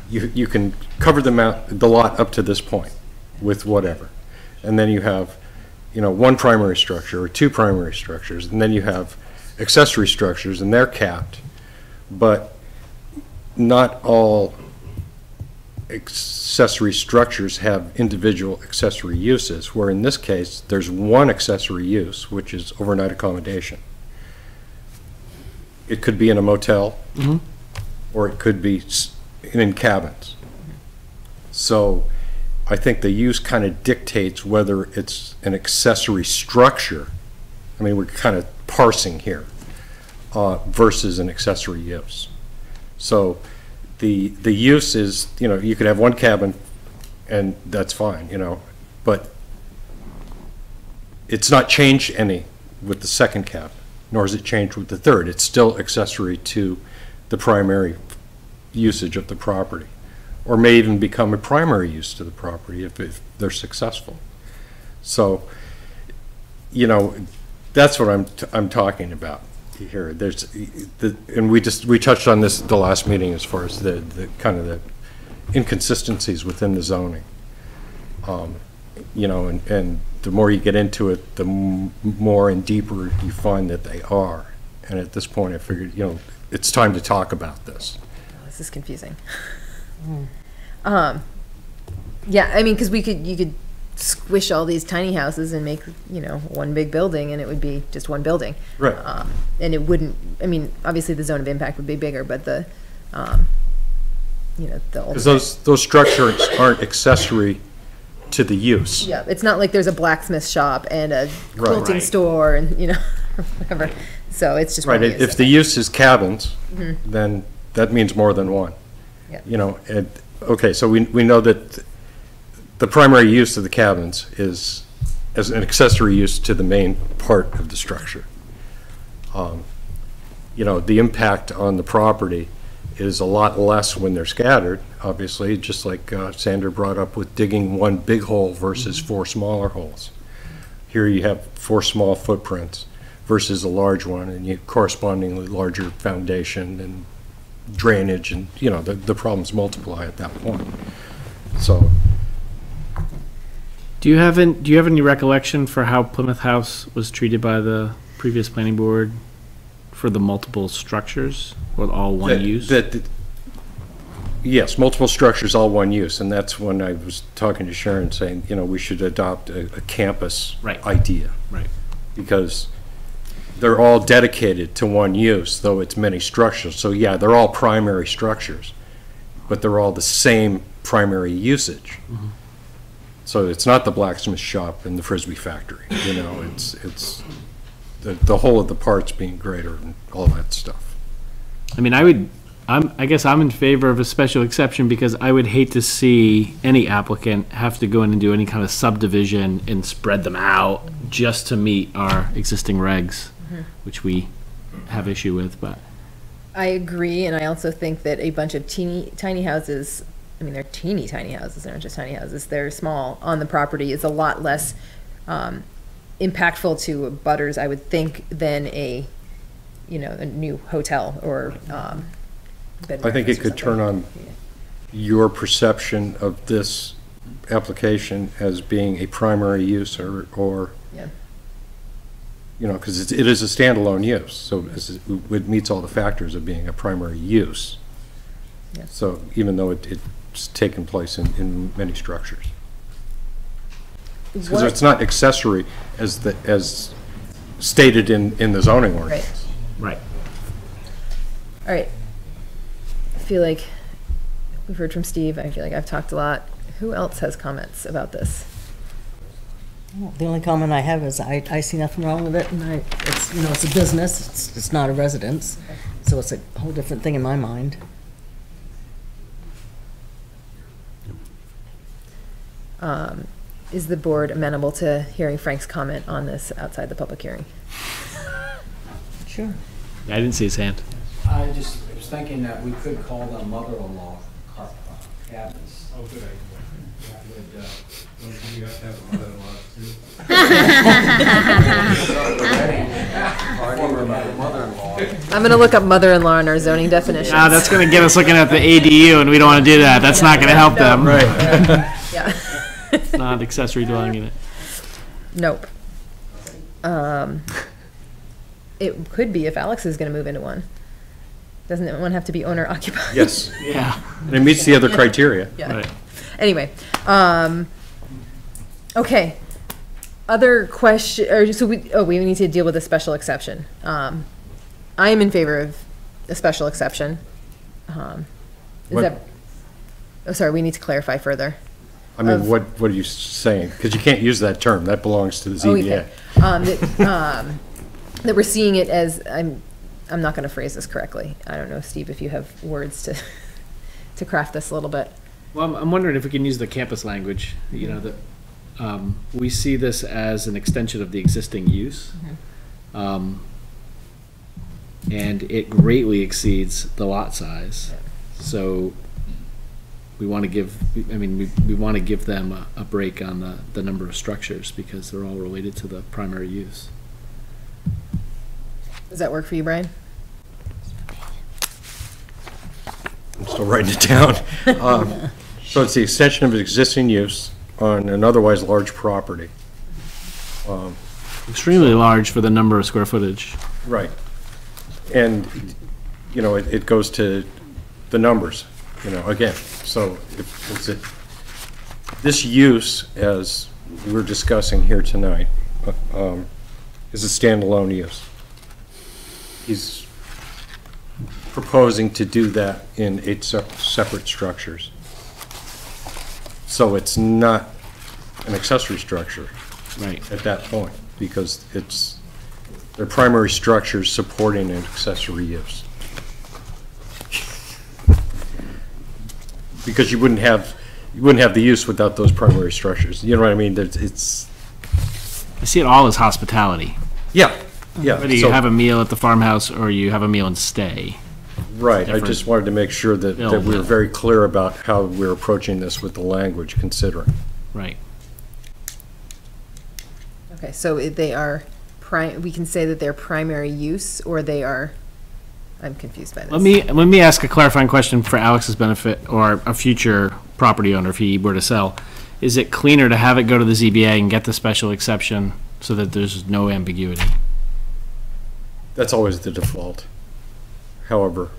You can cover the lot up to this point with whatever, and then you have one primary structure or 2 primary structures, and then you have accessory structures, and they're capped, but not all accessory structures have individual accessory uses, where in this case there's one accessory use, which is overnight accommodation. It could be in a motel, or it could be in cabins. So I think the use kind of dictates whether it's an accessory structure. I mean, we're kind of parsing here, versus an accessory use. So the use is, you know, you could have one cabin and that's fine, you know, but it's not changed any with the second cabin, nor is it changed with the third. It's still accessory to the primary usage of the property, or may even become a primary use to the property if they're successful. So, you know, that's what I'm talking about here. And we touched on this at the last meeting as far as the kind of the inconsistencies within the zoning. You know, and the more you get into it, the more and deeper you find that they are. And at this point, I figured, you know, it's time to talk about this. Oh, this is confusing. Yeah, I mean, because you could squish all these tiny houses and make, you know, one big building, and it would be just one building. Right. And it wouldn't. I mean, obviously the zone of impact would be bigger, but the, you know, the because those structures aren't accessory to the use. Yeah, it's not like there's a blacksmith shop and a quilting Right. store and, you know, whatever. So it's just Right. one use. If the use is cabins, Mhm. then that means more than one. Yeah. You know, okay, so we know that the primary use of the cabins is as an accessory use to the main part of the structure. You know, the impact on the property is a lot less when they're scattered, obviously, just like Sandra brought up with digging one big hole versus 4 smaller holes. Here you have 4 small footprints versus a large one, and you correspondingly larger foundation and drainage, and, you know, the problems multiply at that point. So, Do you have any recollection for how Plymouth House was treated by the previous planning board for the multiple structures, or all one use? Yes, multiple structures, all one use, and that's when I was talking to Sharon saying, you know, we should adopt a campus idea. Right. Because they're all dedicated to one use, though it's many structures. So yeah, they're all primary structures, but they're all the same primary usage. Mhm. So it's not the blacksmith shop and the Frisbee factory, you know, it's the whole of the parts being greater and all that stuff. I mean, I guess I'm in favor of a special exception, because I would hate to see any applicant have to go in and do any kind of subdivision and spread them out just to meet our existing regs, which we have issue with, but. I agree, and I also think that a bunch of tiny houses, I mean, they're teeny tiny houses, they're not just tiny houses, they're small, on the property is a lot less impactful to butters, I would think, than a, you know, a new hotel or bed and I think breakfast it or could turn something. on your perception of this application as being a primary use or Yeah. you know, because it is a standalone use, so it meets all the factors of being a primary use. Yeah. So even though it's taken place in many structures. Because What- it's not accessory as stated in the zoning ordinance. Right. All right. I feel like we've heard from Steve. I feel like I've talked a lot. Who else has comments about this? The only comment I have is I see nothing wrong with it, and it's, you know, it's a business, it's not a residence, so it's a whole different thing in my mind. Is the board amenable to hearing Frank's comment on this outside the public hearing? Sure. I didn't see his hand. I was thinking that we could call them mother-in-law cabins. Oh, good idea. You have to have a mother-in-law too. I'm gonna look up mother-in-law in our zoning definitions. That's gonna get us looking at the ADU, and we don't wanna do that. That's not gonna help them. Right. Yeah. It's not accessory dwelling unit. Nope. It could be if Alex is gonna move into one. Doesn't one have to be owner occupied? Yes. Yeah. And it meets the other criteria. Yeah. Right. Anyway, okay. Other question, or so we need to deal with a special exception. I am in favor of a special exception. Is What- that Oh, sorry, we need to clarify further. I mean, Of- what are you saying? Because you can't use that term. That belongs to the Oh, ZBA. okay. That we're seeing it as, I'm not gonna phrase this correctly. I don't know, Steve, if you have words to, to craft this a little bit. Well, I'm wondering if we can use the campus language, you know, that we see this as an extension of the existing use. And it greatly exceeds the lot size. So we want to give, I mean, we want to give them a break on the number of structures because they're all related to the primary use. Does that work for you, Brian? I'm still writing it down. So it's the extension of existing use on an otherwise large property. Extremely large for the number of square footage. Right. And, you know, it goes to the numbers, you know, again. So this use, as we're discussing here tonight, is a standalone use. He's proposing to do that in 8 separate structures. So it's not an accessory structure at that point, because it's their primary structures supporting an accessory use. Because you wouldn't have the use without those primary structures. You know what I mean? It's. I see it all as hospitality. Yeah, yeah. Whether you have a meal at the farmhouse or you have a meal and stay. Right, I just wanted to make sure that we were very clear about how we're approaching this with the language considering. Right. Okay, so they are, we can say that they're primary use, or they are, I'm confused by this. Let me ask a clarifying question for Alex's benefit, or a future property owner if he were to sell. Is it cleaner to have it go to the ZBA and get the special exception so that there's no ambiguity? That's always the default. However,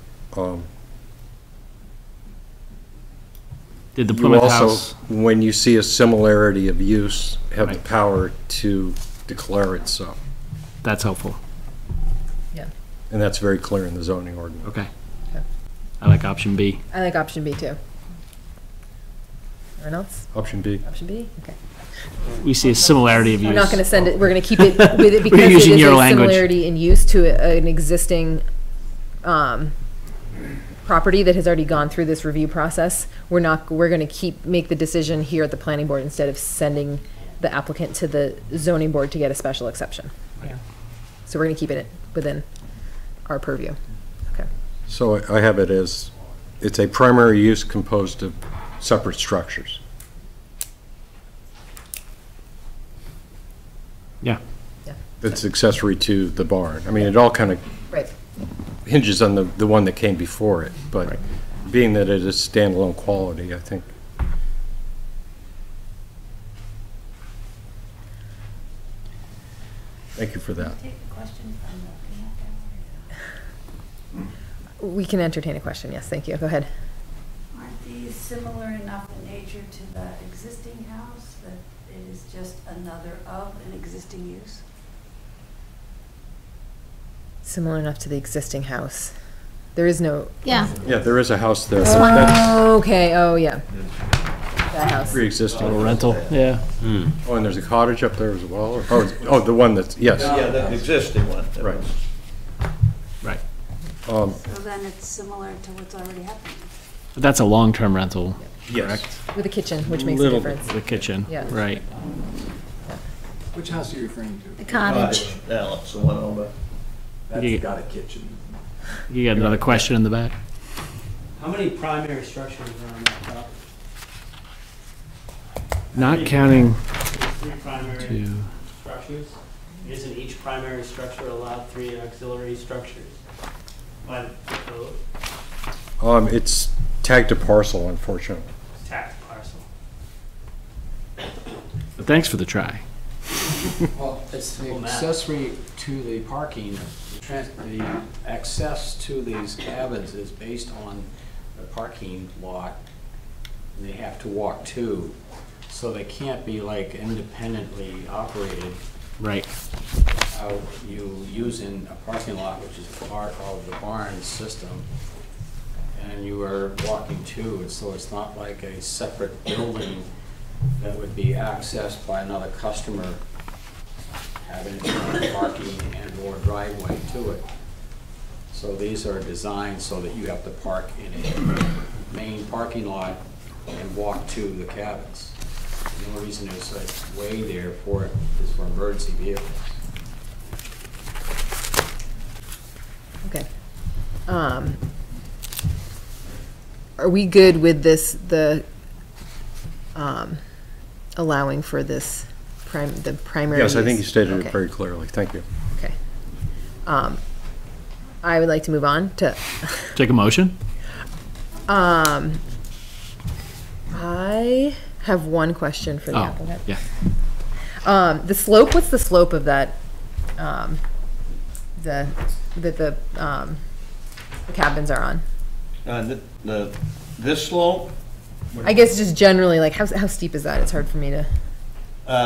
did the Plymouth House, when you see a similarity of use, have the power to declare it so. That's helpful. Yeah. And that's very clear in the zoning ordinance. Okay. I like option B. I like option B too. Anyone else? Option B. Option B? Okay. We see a similarity of use. We're not gonna send it, we're gonna keep it with it because it using is your a language. similarity in use to an existing property that has already gone through this review process. We're gonna make the decision here at the planning board instead of sending the applicant to the zoning board to get a special exception. Yeah. So we're gonna keep it within our purview. Okay. So I have it as, it's a primary use composed of separate structures. Yeah. Yeah. That's accessory to the barn. I mean, it all kind of hinges on the one that came before it, but being that it is standalone quality, I think. Thank you for that. We can entertain a question, yes, thank you, go ahead. Aren't these similar enough in nature to the existing house that it is just another of an existing use? Similar enough to the existing house. There is no. Yeah. Yeah, there is a house there. Oh, okay, oh, yeah. That house. Pre-existing. A rental, yeah. Oh, and there's a cottage up there as well? Or, oh, the one that's, yes. Yeah, the existing one. Right. Right. So then it's similar to what's already happening. But that's a long-term rental, Yes. correct? With a kitchen, which makes a Little difference. The kitchen, Yeah. right. Which house are you referring to? The cottage. Yeah, it's the one over. That's got a kitchen. You got another question in the back? How many primary structures are on that property? Not counting Three primary two. structures? Isn't each primary structure allowed 3 auxiliary structures by the code? It's tagged to parcel, unfortunately. Tax parcel. But thanks for the try. Well, it's the Well, Matt. accessory to the parking, the access to these cabins is based on the parking lot. They have to walk to, so they can't be like independently operated. Right. How you use in a parking lot, which is part of the barn system. And and you are walking to it, so it's not like a separate building that would be accessed by another customer having its own parking and or driveway to it. So these are designed so that you have to park in a main parking lot and walk to the cabins. The only reason there's a way there for it is for emergency vehicles. Okay. Are we good with this, allowing for this the primary Yes, I think you use? stated Okay. it very clearly. Thank you. Okay. I would like to move on to, Take a motion? I have one question for the Oh, applicant. yeah. The slope, what's the slope of that, the cabins are on? This slope, I guess just generally, like, how steep is that? It's hard for me to.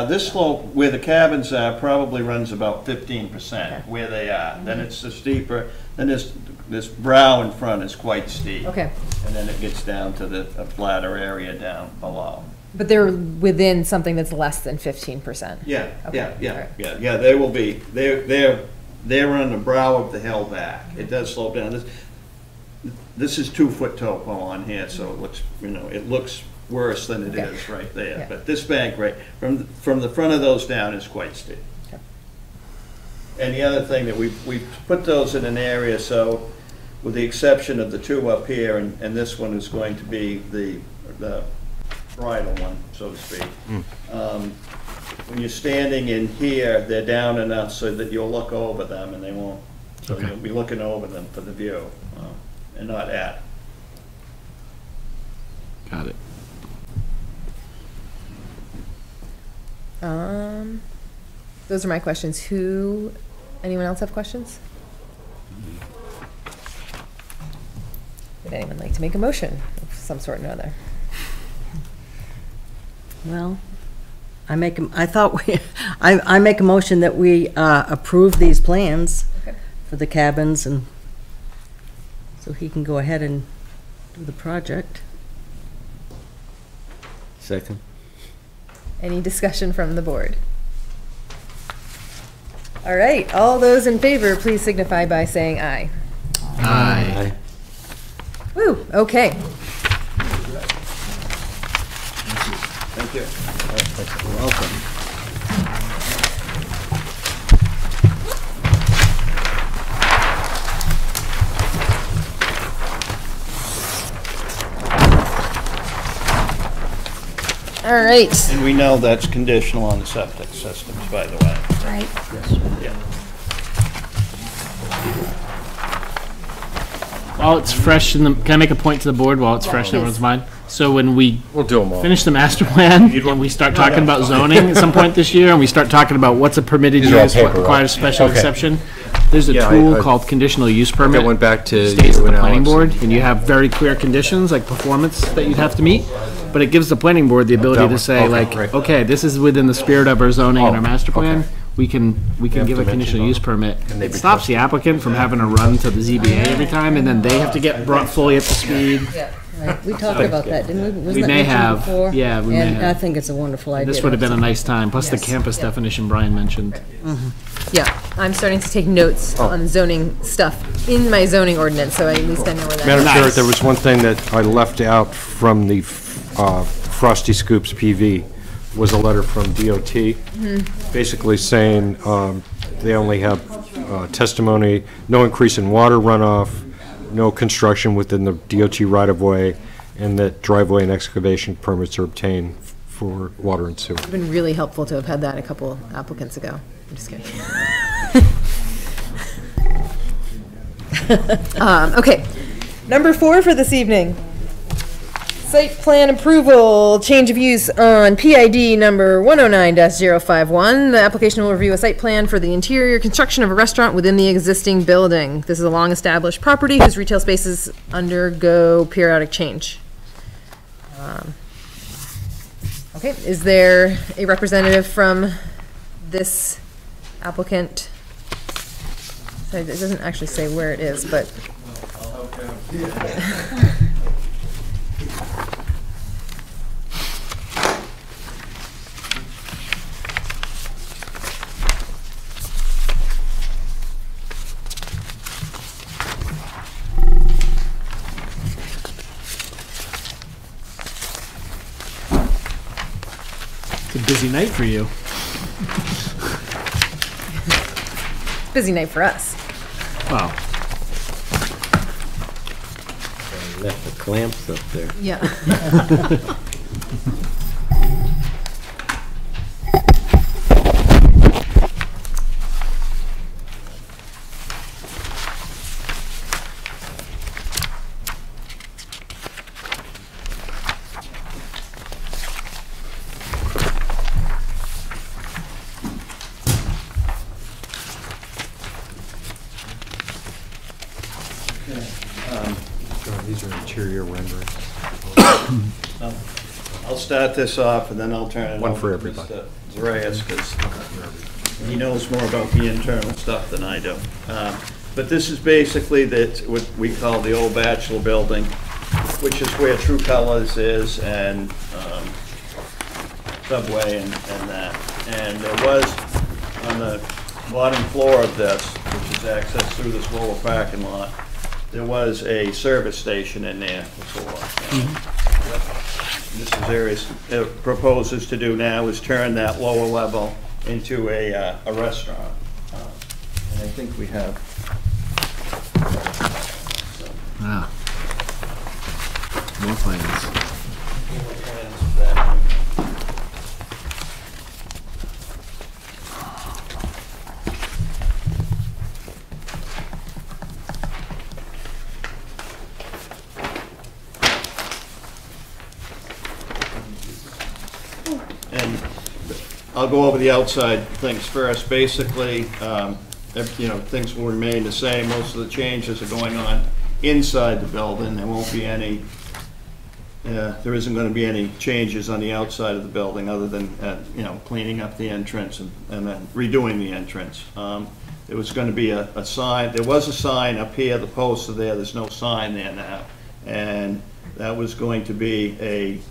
this slope where the cabins are probably runs about 15% where they are. Then it's a steeper, then this brow in front is quite steep. Okay. And then it gets down to a flatter area down below. But they're within something that's less than 15%? Yeah, Okay. yeah, they will be. They're on the brow of the hill back. It does slope down. This is 2-foot topo on here, so it looks, it looks worse than it is right there. Yeah. But this bank, right, from the front of those down is quite steep. Okay. And the other thing that we've put those in an area, so with the exception of the two up here, and this one is going to be the bridal one, so to speak. When you're standing in here, they're down enough so that you'll look over them and they won't. So Okay. you'll be looking over them for the view, and not at. Got it. Those are my questions. Anyone else have questions? Would anyone like to make a motion of some sort or another? Well, I make a motion that we approve these plans Okay. for the cabins, and so he can go ahead and do the project. Second. Any discussion from the board? All right, all those in favor, please signify by saying aye. Aye. Woo, okay. Thank you. You're welcome. All right. And we know that's conditional on the septic systems, by the way. Right. Yeah. While it's fresh can I make a point to the board while it's fresh in everyone's mind? So when we We'll do them all. finish the master plan and we start talking about zoning at some point this year, and we start talking about what's a permitted These are all use, what paper, requires right? special Okay. exception, there's a Yeah, tool I- called conditional use permit. That went back to Stays you at the and planning Alex. board, and you have very clear conditions, like performance, that you'd have to meet. But it gives the planning board the ability to say, Okay, like, right. okay, this is within the spirit of our zoning and our Oh, master plan. okay. We can have give a dimensions conditional on use it. permit. And they It stops the applicant from having to run to the ZBA every time, and then they have to get brought fully up to speed. Right, we talked about that, didn't we? Wasn't We that may mentioned have, before? yeah, we may And I have. think it's a wonderful idea. This would have been a nice time, plus the Yes. campus definition Brian mentioned. Yeah, I'm starting to take notes on zoning stuff in my zoning ordinance, so at least I know where that Madam is. Chair, there was one thing that I left out from the Frosty Scoops PV, was a letter from DOT, basically saying they only have testimony, no increase in water runoff, no construction within the DOT right-of-way, and that driveway and excavation permits are obtained for water and sewer. It's been really helpful to have had that a couple applicants ago. I'm just kidding. Okay, number 4 for this evening. Site plan approval, change of use on PID number 109-051. The application will review a site plan for the interior construction of a restaurant within the existing building. This is a long-established property whose retail spaces undergo periodic change. Okay, is there a representative from this applicant? So it doesn't actually say where it is, but. Busy night for you. Busy night for us. Wow. Left the clamps up there. Yeah. These are interior renderings. I'll start this off, and then I'll turn it One over for to everybody. Mr. Zarias, because he knows more about the internal stuff than I do. But this is basically what we call the old bachelor building, which is where True Colors is, and Subway and that. And there was, on the bottom floor of this, which is accessed through this lower parking lot, there was a service station in there before. This is Aries proposes to do now is turn that lower level into a restaurant. And I think we have. Ah. More plans. More plans of that. And I'll go over the outside things first. Basically, things will remain the same. Most of the changes are going on inside the building. There won't be any, there isn't going to be any changes on the outside of the building other than, cleaning up the entrance and then redoing the entrance. There was going to be a sign. There was a sign up here. The posts are there. There's no sign there now. And that was going to be a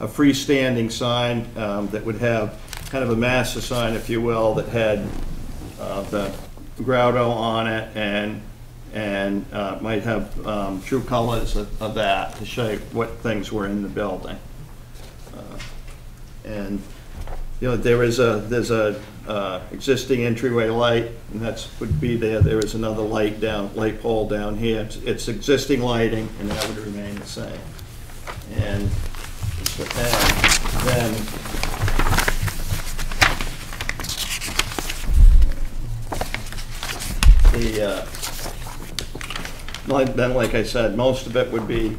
freestanding sign that would have kind of a master sign, if you will, that had the grotto on it and might have True Colors of that to show what things were in the building. And there's a existing entryway light, and that's would be there. There is another light pole down here. It's existing lighting, and that would remain the same. And then like I said, most of it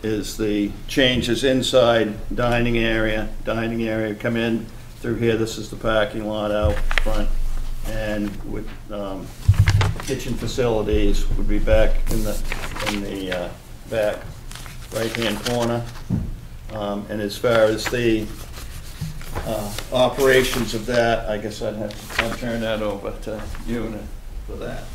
is the changes inside dining area. Dining area come in through here. This is the parking lot out front, and with kitchen facilities would be back in the back right-hand corner. And as far as the operations of that, I guess I'll turn that over to you for that.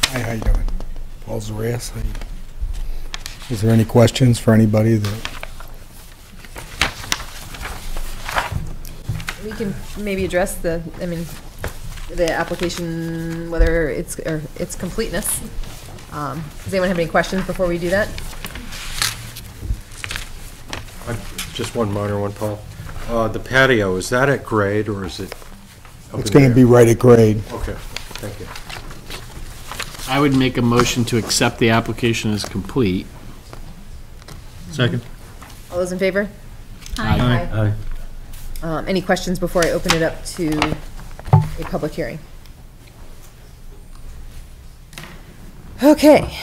Hi, how you doing? Paul Zarias. Is there any questions for anybody that? We can maybe address the application, whether its completeness. Does anyone have any questions before we do that? Just one minor one, Paul. The patio, is that at grade or is it up It's in going the to be air? right at grade. Okay, thank you. I would make a motion to accept the application as complete. Second. All those in favor? Aye. Any questions before I open it up to a public hearing? Okay.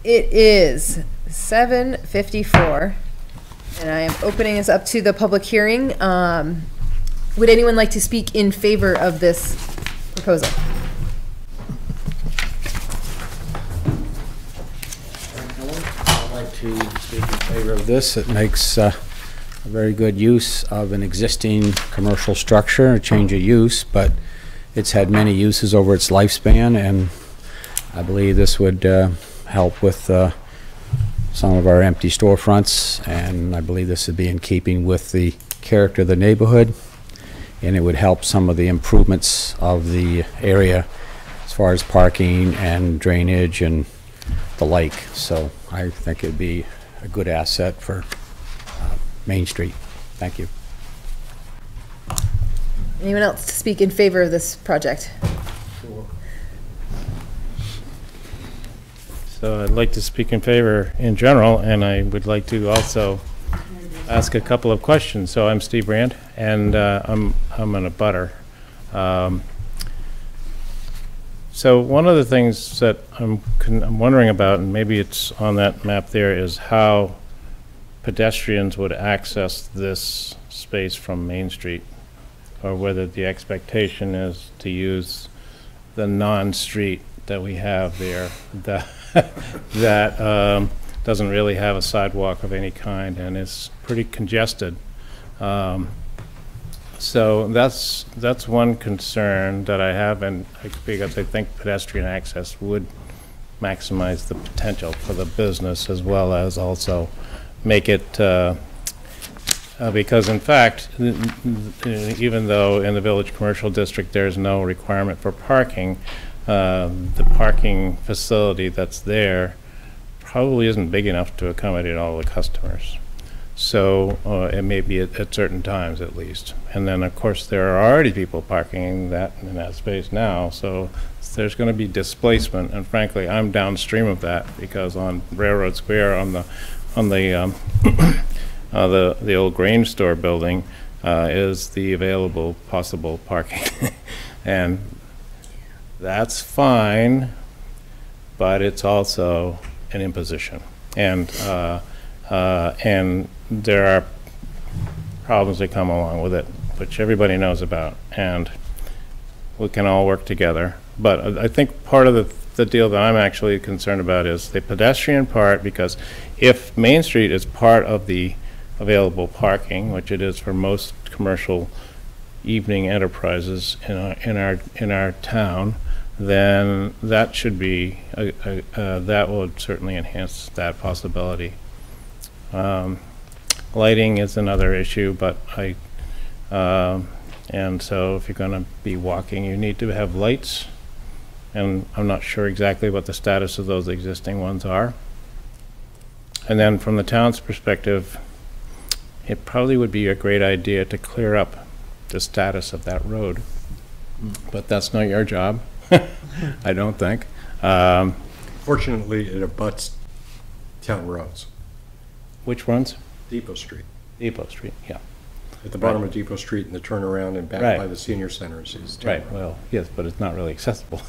It is 7:54, and I am opening this up to the public hearing. Would anyone like to speak in favor of this proposal? I'd like to speak in favor of this. It makes a very good use of an existing commercial structure, a change of use, but it's had many uses over its lifespan, and I believe this would help with some of our empty storefronts, and I believe this would be in keeping with the character of the neighborhood, and it would help some of the improvements of the area as far as parking and drainage and the like. So I think it'd be a good asset for Main Street. Thank you. Anyone else to speak in favor of this project? So I'd like to speak in favor in general, and I would like to also ask a couple of questions. So I'm Steve Brand, and I'm in a butter. So one of the things that I'm wondering about, and maybe it's on that map there, is how pedestrians would access this space from Main Street, or whether the expectation is to use the non-street that we have there that doesn't really have a sidewalk of any kind and is pretty congested. So that's one concern that I have, and because I think pedestrian access would maximize the potential for the business as well as also make it, because in fact, even though in the Village Commercial District there's no requirement for parking, the parking facility that's there probably isn't big enough to accommodate all the customers. So it may be at certain times at least. And then of course there are already people parking in that space now, so there's going to be displacement. And frankly, I'm downstream of that because on Railroad Square, on the the old grain store building is the available possible parking, and that's fine, but it's also an imposition, and there are problems that come along with it, which everybody knows about, and we can all work together. But I think part of the deal that I'm actually concerned about is the pedestrian part, because if Main Street is part of the available parking, which it is for most commercial evening enterprises in our town, then that should be that would certainly enhance that possibility. Lighting is another issue, but and so if you're going to be walking, you need to have lights, and I'm not sure exactly what the status of those existing ones are. And then from the town's perspective, it probably would be a great idea to clear up the status of that road, but that's not your job. I don't think. Fortunately, it abuts town roads. Which ones? Depot Street. Depot Street, yeah. At the bottom of Depot Street and the turnaround and back by the senior centers is town road. Well, yes, but it's not really accessible.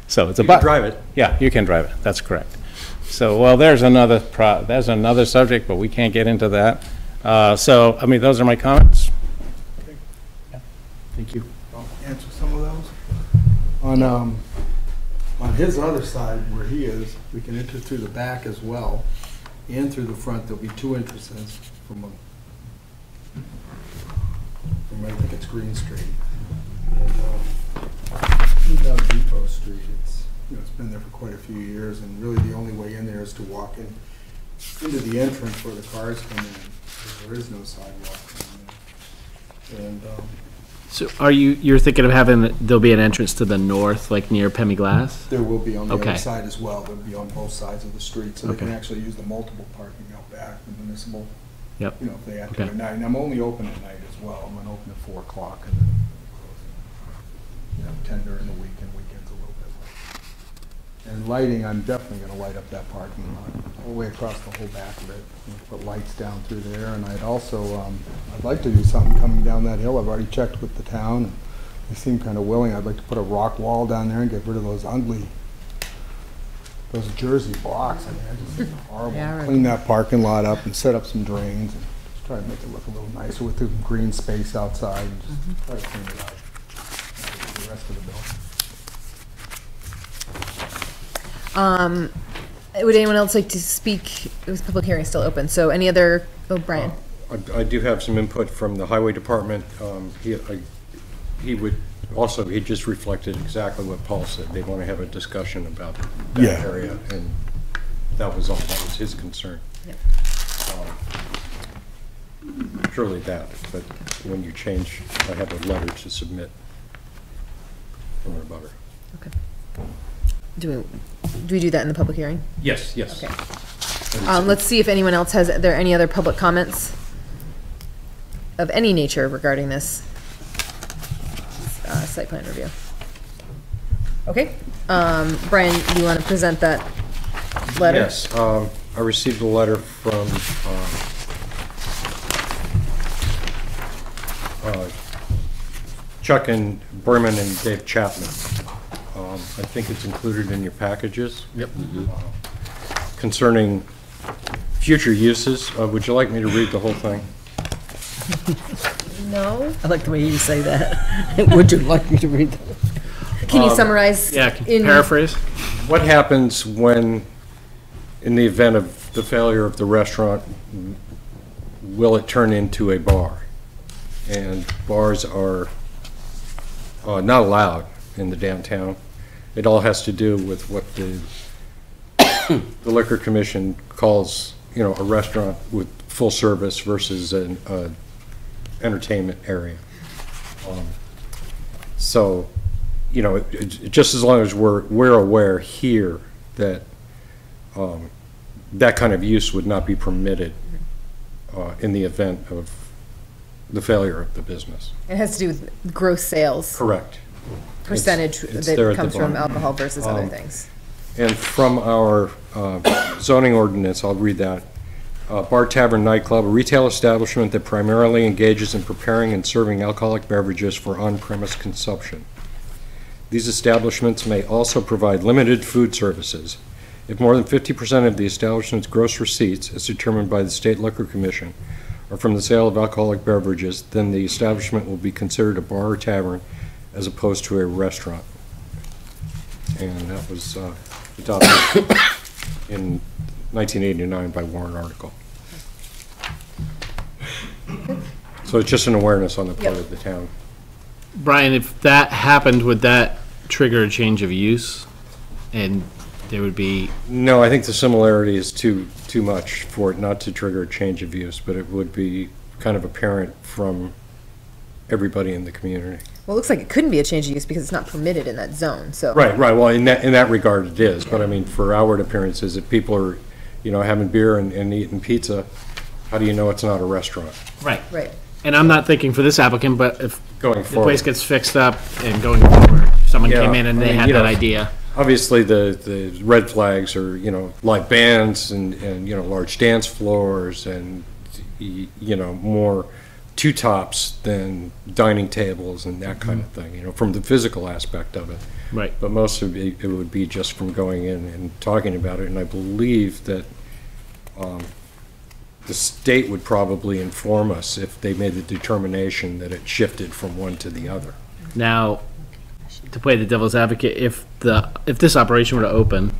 So it's you can drive it. Yeah, you can drive it. That's correct. So, well, there's another subject, but we can't get into that. So, I mean, those are my comments. Okay. Yeah. Thank you. I'll answer some of those. On his other side, where he is, we can enter through the back as well, and through the front. There'll be two entrances from I think it's Green Street. And down Depot Street, it's been there for quite a few years, and really the only way in there is to walk into the entrance where the cars come in. There is no sidewalk in there. And so you're thinking of having, there'll be an entrance to the north, like near Pemmy Glass? there will be on the other side as well. There'll be on both sides of the street, so they can actually use the multiple parking out back, the municipal. Yep. If they have to at night. And I'm only open at night as well. I'm gonna open at 4 o'clock and then close. 10 during the week and weekends a little bit late. And lighting, I'm definitely gonna light up that parking lot all the way across the whole back of it. Put lights down through there, and I'd also, I'd like to do something coming down that hill. I've already checked with the town, and they seem kind of willing. I'd like to put a rock wall down there and get rid of those those Jersey blocks. I mean, I just think they're horrible. Yeah, right. Clean that parking lot up and set up some drains and just try to make it look a little nicer with the green space outside, and just try to clean it up. The rest of the building. Would anyone else like to speak? It was public hearing still open, so any other, Brian? I do have some input from the highway department. He just reflected exactly what Paul said. They want to have a discussion about that area, and That was all, that was his concern. Yep. Surely that, but when you change, I have a letter to submit from our butter. Okay. Do we do that in the public hearing? Yes, yes. Okay. Let's see if anyone else has, are there any other public comments of any nature regarding this site plan review? Okay. Brian, do you want to present that letter? Yes, I received a letter from Chuck and Berman and Dave Chapman. I think it's included in your packages. Yep. Concerning future uses. Would you like me to read the whole thing? No. I like the way you say that. Would you like me to read that? Can you summarize? Yeah, can you paraphrase? What happens when, in the event of the failure of the restaurant, will it turn into a bar? And bars are not allowed in the downtown. It all has to do with what the Liquor Commission calls, you know, a restaurant with full service versus an entertainment area. So, you know, just as long as we're aware here that that kind of use would not be permitted in the event of the failure of the business. It has to do with gross sales. Correct. Percentage It's that there at the comes from bottom. alcohol versus other things. And from our zoning ordinance, I'll read that. Bar, tavern, nightclub, a retail establishment that primarily engages in preparing and serving alcoholic beverages for on-premise consumption. These establishments may also provide limited food services. If more than 50% of the establishment's gross receipts, as determined by the State Liquor Commission, are from the sale of alcoholic beverages, then the establishment will be considered a bar or tavern as opposed to a restaurant. And that was adopted in 1989 by Warren article. So it's just an awareness on the part of the town. Brian, if that happened, would that trigger a change of use? And there would be... No, I think the similarity is too much for it not to trigger a change of use, but it would be kind of apparent from everybody in the community. Well, it looks like it couldn't be a change of use because it's not permitted in that zone, so. Right. Well, in that regard it is, but I mean, for outward appearances, if people are, you know, having beer and eating pizza, how do you know it's not a restaurant? Right. Right. And I'm not thinking for this applicant, but if Going the forward. place gets fixed up and going forward, someone came in and they had that idea. Obviously, the red flags are, you know, live bands and you know, large dance floors and, you know, more two-tops than dining tables and that kind of thing, you know, from the physical aspect of it. Right. But most of it would be just from going in and talking about it, and I believe that the state would probably inform us if they made the determination that it shifted from one to the other. Now, to play the devil's advocate, if this operation were to open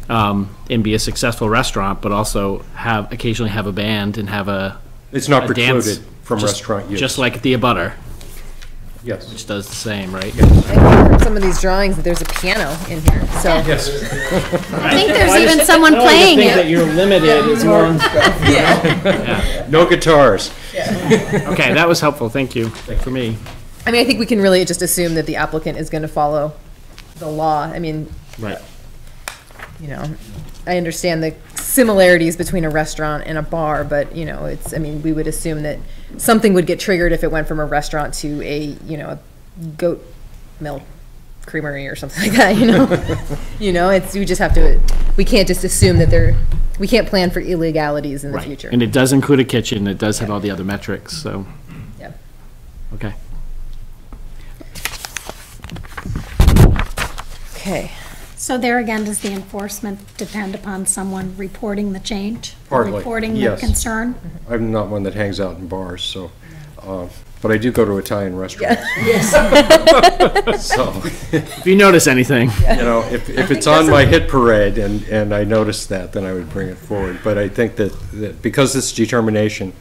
and be a successful restaurant, but also occasionally have a band and have it's not dance, precluded from restaurant use. just like the abutter. Yes. Which does the same, right? I think from some of these drawings that there's a piano in here, so. Yes. I think there's even someone playing I it. think that you're limited is more. Yeah. No guitars. Okay, that was helpful. Thank you for me. I mean, I think we can really just assume that the applicant is going to follow the law. I mean, Right. you know, I understand the similarities between a restaurant and a bar, but, you know, I mean, we would assume that something would get triggered if it went from a restaurant to a, you know, a goat milk creamery or something like that, you know? You know, we just have to, we can't just assume that we can't plan for illegalities in the future. And it does include a kitchen. It does have all the other metrics, so. Yeah. Okay. Okay. So there again, does the enforcement depend upon someone reporting the change? Partly, Reporting the yes. concern? I'm not one that hangs out in bars, so, but I do go to Italian restaurants. Yes. So, if you notice anything, you know, if it's on my hit parade and I notice that, then I would bring it forward. But I think that because this determination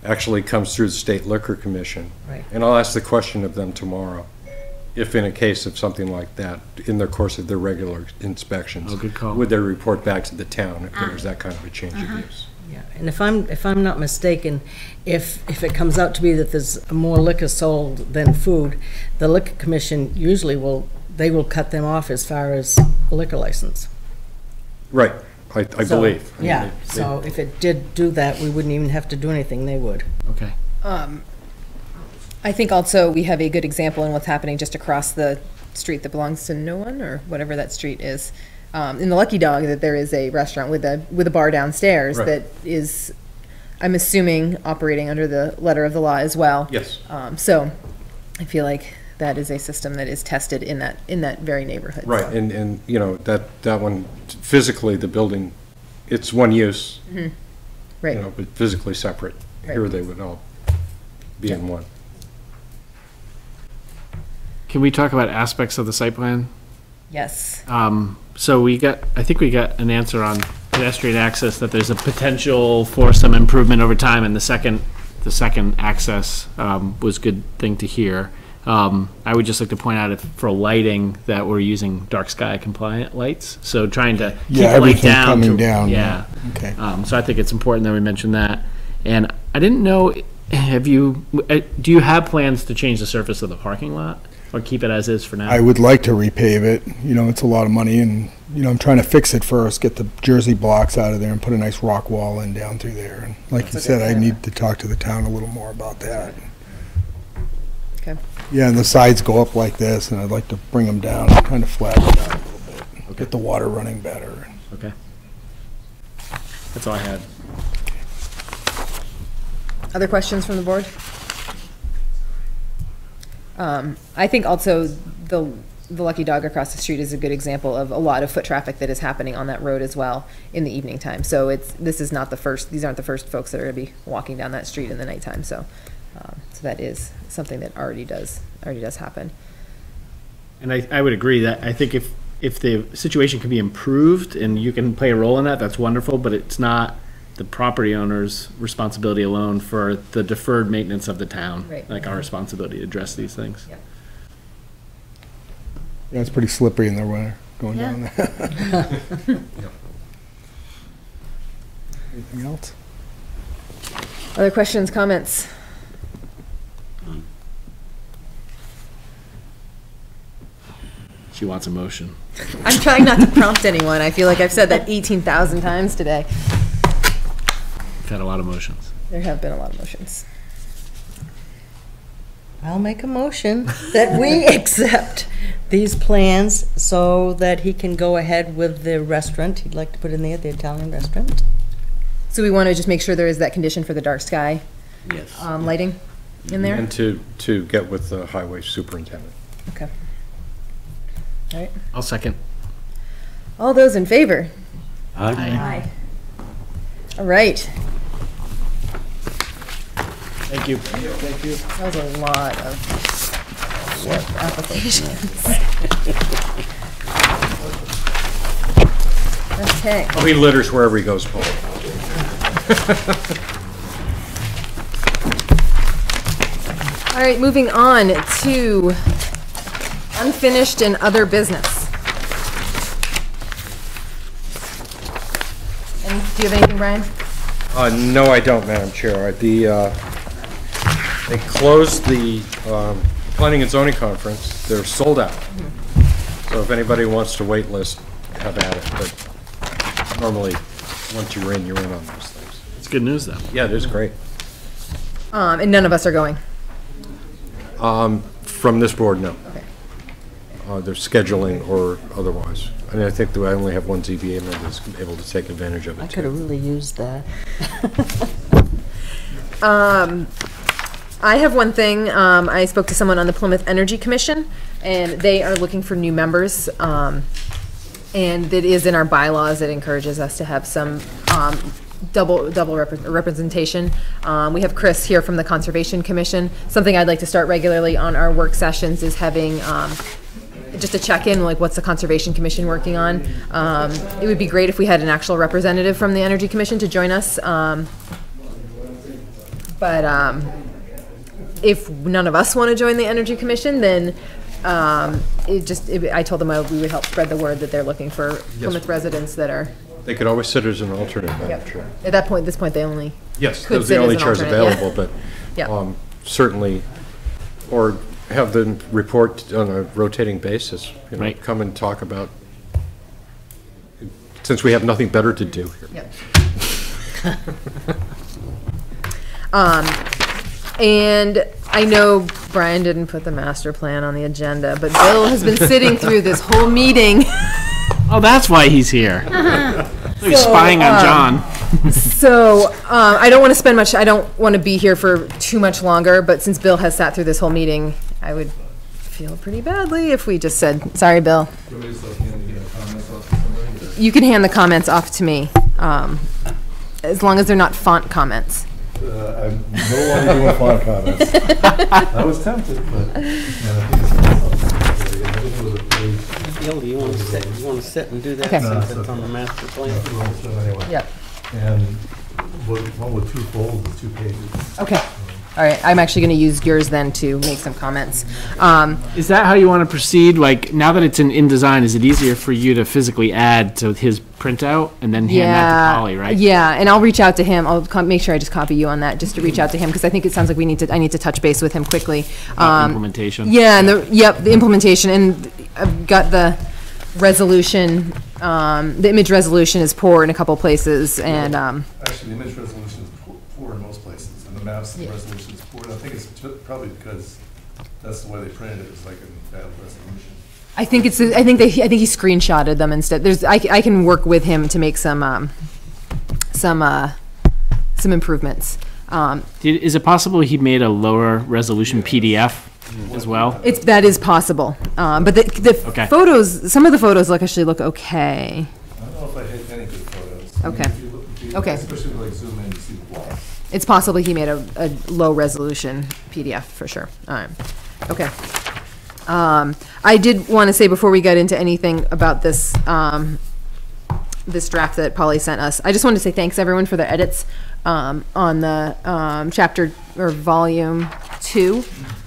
actually comes through the State Liquor Commission, right. and I'll ask the question of them tomorrow, if in a case of something like that, in the course of their regular inspections. Oh, good call. Would they report back to the town if there was that kind of a change of use? Yeah, and if I'm not mistaken, if it comes out to be that there's more liquor sold than food, the liquor commission usually will cut them off as far as a liquor license. Right, I So, believe. Yeah, so if it did do that, we wouldn't even have to do anything, they would. Okay. I think also we have a good example in what's happening just across the street that belongs to no one, or whatever that street is. In the Lucky Dog, that there is a restaurant with a bar downstairs Right. that is, I'm assuming, operating under the letter of the law as well. Yes. So I feel like that is a system that is tested in that very neighborhood. Right, so. and you know, that one, physically, the building, it's one use. Mhm. Right. You know, but physically separate. Right. Here they would all be in one. Can we talk about aspects of the site plan? Yes. So I think we got an answer on pedestrian access, that there's a potential for some improvement over time, and the second access was a good thing to hear. I would just like to point out, for lighting, that we're using dark sky compliant lights, so trying to keep the light everything down. coming down. Yeah. Okay. So I think it's important that we mention that. And I didn't know, do you have plans to change the surface of the parking lot, or keep it as is for now? I would like to repave it. You know, it's a lot of money, and, you know, I'm trying to fix it first, get the Jersey blocks out of there and put a nice rock wall in down through there. And like you said, I need to talk to the town a little more about that. Okay. Yeah, and the sides go up like this, and I'd like to bring them down, kind of flatten it out a little bit. Get the water running better. Okay. That's all I had. Other questions from the board? I think also the Lucky Dog across the street is a good example of a lot of foot traffic that is happening on that road as well in the evening time. So these aren't the first folks that are going to be walking down that street in the nighttime. So that is something that already does happen. And I would agree that I think if the situation can be improved and you can play a role in that, that's wonderful, but it's not the property owner's responsibility alone for the deferred maintenance of the town. Right. Like our responsibility to address these things. Yeah. Yeah, it's pretty slippery in the winter going Yeah. down there. Anything else? Other questions, comments? She wants a motion. I'm trying not to prompt anyone. I feel like I've said that 18,000 times today. We've had a lot of motions. There have been a lot of motions. I'll make a motion that we accept these plans so that he can go ahead with the restaurant. He'd like to put in there, the Italian restaurant. So we want to just make sure there is that condition for the dark sky Yes. lighting in there? And to get with the highway superintendent. Okay. All right. I'll second. All those in favor? Aye. All right. Thank you. Thank you. That was a lot of applications. Okay. Oh, he litters wherever he goes, Paul. All right, moving on to unfinished and other business. Do you have anything, Brian? No, I don't, Madam Chair. They closed the Planning and Zoning Conference. They're sold out. So if anybody wants to wait list, have at it. But normally, once you're in on those things. It's good news, though. Yeah, it is great. And none of us are going. From this board, no. Okay. They're scheduling or otherwise. I mean, I think that I only have one ZBA member that's able to take advantage of it. I could have really used that. I have one thing. I spoke to someone on the Plymouth Energy Commission, and they are looking for new members. And it is in our bylaws. It encourages us to have some double representation. We have Chris here from the Conservation Commission. Something I'd like to start regularly on our work sessions is having just a check-in, like what's the Conservation Commission working on. It would be great if we had an actual representative from the Energy Commission to join us. But if none of us want to join the Energy Commission, then I told them we would help spread the word that they're looking for Plymouth residents that are. They could always sit as an alternate, Madam Chair. At this point, they only. Yes, could those are sit the only as an chairs alternate, available, yeah. but certainly, or have them report on a rotating basis. Right. Come and talk about, since we have nothing better to do here. Yep. And I know Brian didn't put the master plan on the agenda, but Bill has been sitting through this whole meeting. Oh, that's why he's here. He's spying on John. So I don't want to spend much, I don't want to be here for too much longer, but since Bill has sat through this whole meeting, I would feel pretty badly if we just said, sorry, Bill. You can hand the comments off to me, as long as they're not font comments. I'm no longer doing font comments. I was tempted, but. Bill, do you want to sit? You want to sit and do that Okay. since it's on the master plan? Yep. And one with 2 folds is 2 pages. Okay. All right. I'm actually going to use yours then to make some comments. Is that how you want to proceed? Like, now that it's in InDesign, is it easier for you to physically add to his printout and then hand that to Polly, right? Yeah, and I'll reach out to him. I'll make sure I just copy you on that, just to reach out to him, because I think it sounds like I need to touch base with him quickly. Implementation. Yeah, and the implementation, and I've got the resolution. The image resolution is poor in a couple places, and Actually, the image resolution is poor in most places, and the maps resolution is poor. And I think it's probably because that's the way they printed it. It's like a bad resolution. I think he screenshotted them instead. I can work with him to make some improvements. Is it possible he made a lower resolution PDF as well? That is possible, but the photos, some of the photos actually look okay. I don't know if I hit any good photos. Okay. If you Okay. Especially like zoom in, you see the block. It's possible he made a low resolution PDF for sure. All right. Okay. I did want to say before we got into anything about this this draft that Polly sent us, I just wanted to say thanks everyone for the edits on the chapter or volume 2.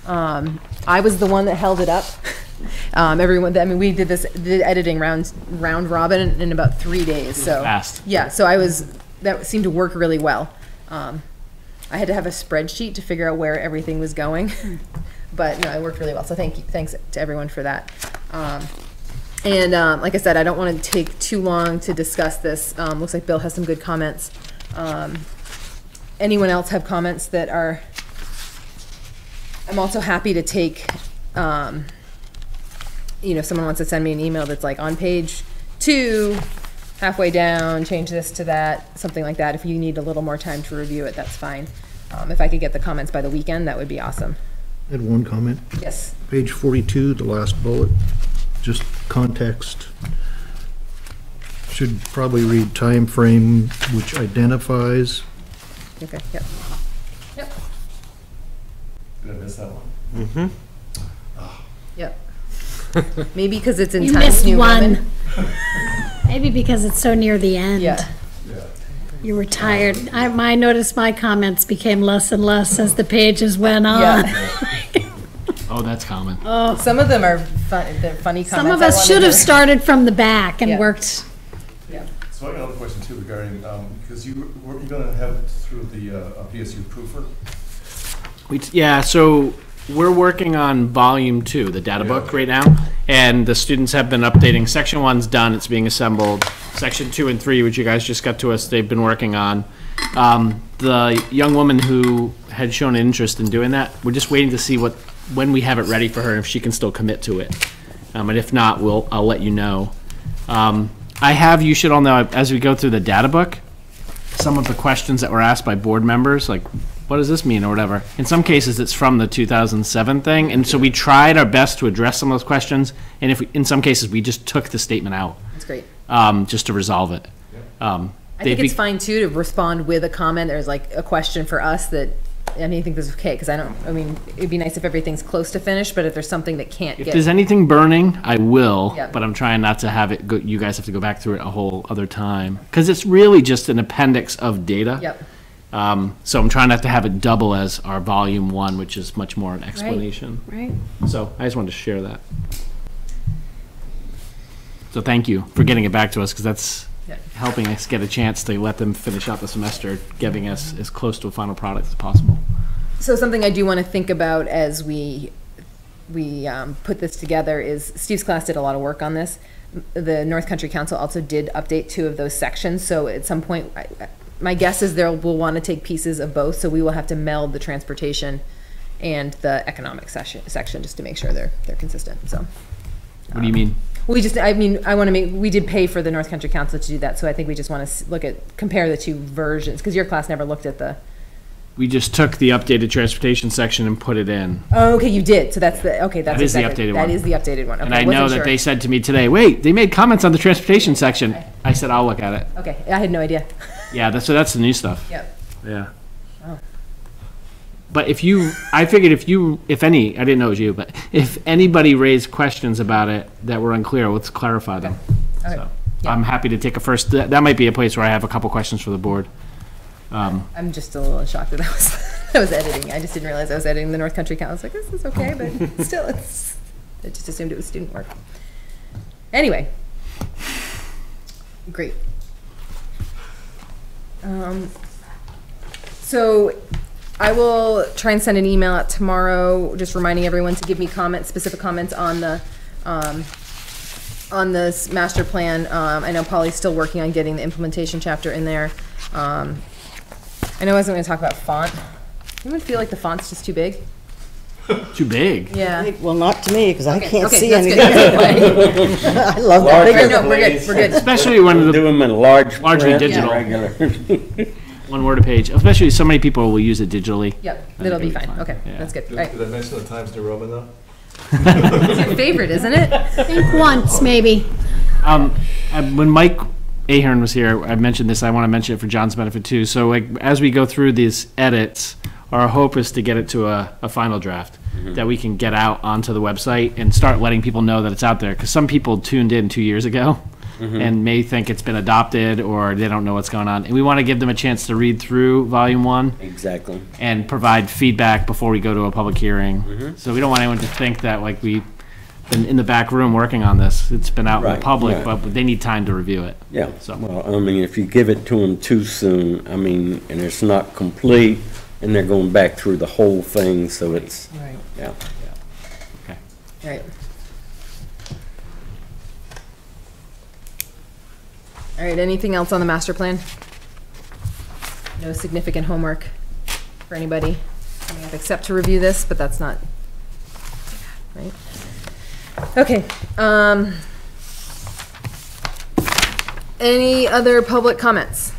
I was the one that held it up. We did editing round robin in about 3 days. So fast. Yeah, so that seemed to work really well. I had to have a spreadsheet to figure out where everything was going, but no, it worked really well. So thanks to everyone for that. Like I said, I don't want to take too long to discuss this. Looks like Bill has some good comments. Anyone else have comments that are? I'm also happy to take. If someone wants to send me an email that's like on page 2, halfway down, change this to that, something like that. If you need a little more time to review it, that's fine. If I could get the comments by the weekend, that would be awesome. I had one comment. Yes. Page 42, the last bullet, just context. Should probably read time frame which identifies. Okay, yep. Yep. Did I miss that one? Mm-hmm. Yep. Maybe because it's in You Times missed New one. Roman. Maybe because it's so near the end. Yeah. You were tired. I noticed my comments became less and less as the pages went on. Yeah. Oh, that's common. Oh. Some of them are fun. They're funny comments. Some of us should have started from the back and worked. Yeah. So I got another question too regarding, because you're going to have it through the PSU proofer? So we're working on volume 2, the data book right now, and the students have been updating. Section 1's done, it's being assembled. Section 2 and 3, which you guys just got to us, they've been working on. The young woman who had shown an interest in doing that, we're just waiting to see when we have it ready for her, if she can still commit to it. And if not, I'll let you know. You should all know, as we go through the data book, some of the questions that were asked by board members, like, what does this mean or whatever? In some cases, it's from the 2007 thing, and so we tried our best to address some of those questions, and in some cases, we just took the statement out. That's great. Just to resolve it. I think it's fine too to respond with a comment. There's like a question for us that, I think this is okay, because it'd be nice if everything's close to finished, but if there's something that can't If there's anything burning, I will, Yep. but I'm trying not to have it you guys have to go back through it a whole other time. Because it's really just an appendix of data. Yep. So I'm trying not to have it double as our volume 1, which is much more an explanation. Right. So I just wanted to share that. So thank you for getting it back to us, because that's helping us get a chance to let them finish out the semester, giving us as close to a final product as possible. So something I do want to think about as we put this together is Steve's class did a lot of work on this. The North Country Council also did update 2 of those sections. So at some point, my guess is we'll want to take pieces of both. So we will have to meld the transportation and the economic section just to make sure they're consistent. So. What do you mean? We did pay for the North Country Council to do that. So I think we just want to compare the 2 versions, because your class never looked at the. We just took the updated transportation section and put it in. Oh, okay, you did. So that's the okay. That's that is exactly, the updated one. That is the updated one. Okay, and I know that they said to me today, "Wait, they made comments on the transportation section." I said, "I'll look at it." Okay, I had no idea. Yeah, that's the new stuff. Yep. Yeah. Oh. But I figured if any, I didn't know it was you, but if anybody raised questions about it that were unclear, let's clarify them. Okay. So I'm happy to take a first. That might be a place where I have a couple questions for the board. I'm just a little shocked that I was editing. I just didn't realize I was editing the North Country Council. I was like, this is okay, but still, I just assumed it was student work. Anyway, great. So I will try and send an email out tomorrow, just reminding everyone to give me specific comments on this master plan. I know Polly's still working on getting the implementation chapter in there. I know I wasn't going to talk about font. Anyone feel like the font's just too big? Too big? Yeah. Well, not to me, because I can't see that's anything. good. I love Larger, that. No, we're good. We're good. Especially when do them in largely print, digital. Regular. 1 word a page. Especially so many people will use it digitally. Yep, that'll be fine. Okay, Yeah. that's good. Did, All right. did I mention the Times New Roman, though? It's your favorite, isn't it? I think once, maybe. When Mike Ahern was here, I mentioned this. I want to mention it for John's benefit too. So as we go through these edits, our hope is to get it to a final draft that we can get out onto the website and start letting people know that it's out there. Because some people tuned in 2 years ago and may think it's been adopted, or they don't know what's going on. And we want to give them a chance to read through Volume 1. Exactly. And provide feedback before we go to a public hearing. So we don't want anyone to think that we've been in the back room working on this. It's been out in the public, but they need time to review it. Yeah. So. Well, I mean, if you give it to them too soon, I mean, and it's not complete, and they're going back through the whole thing, so it's, Right. yeah. Okay. All right. All right, anything else on the master plan? No significant homework for anybody coming up except to review this, but that's not, right? Okay. Any other public comments?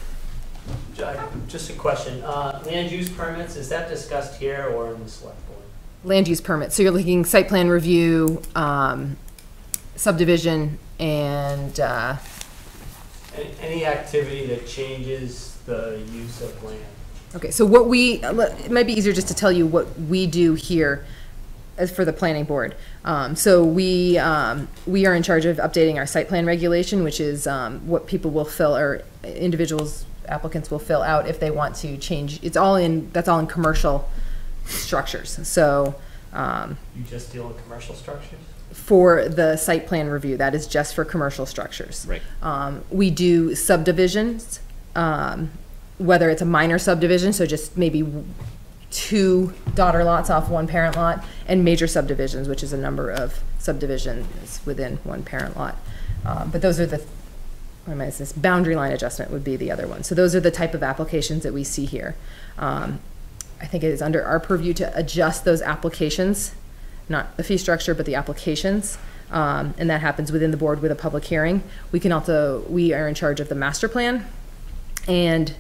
Just a question. Land use permits, is that discussed here or in the select board? Land use permit. So you're looking site plan review, subdivision, and Any activity that changes the use of land? okay, so it might be easier just to tell you what we do here as for the planning board. So we are in charge of updating our site plan regulation, which is what people will fill, or applicants will fill out if they want to change. That's all in commercial structures. So You just deal with commercial structures? for the site plan review, that is just for commercial structures. Right. We do subdivisions, whether it's a minor subdivision, so just maybe 2 daughter lots off 1 parent lot, and major subdivisions, which is a number of subdivisions within 1 parent lot. But those are this boundary line adjustment would be the other one. So those are the type of applications that we see here. I think it is under our purview to adjust those applications, not the fee structure, but the applications. And that happens within the board with a public hearing. We are in charge of the master plan, and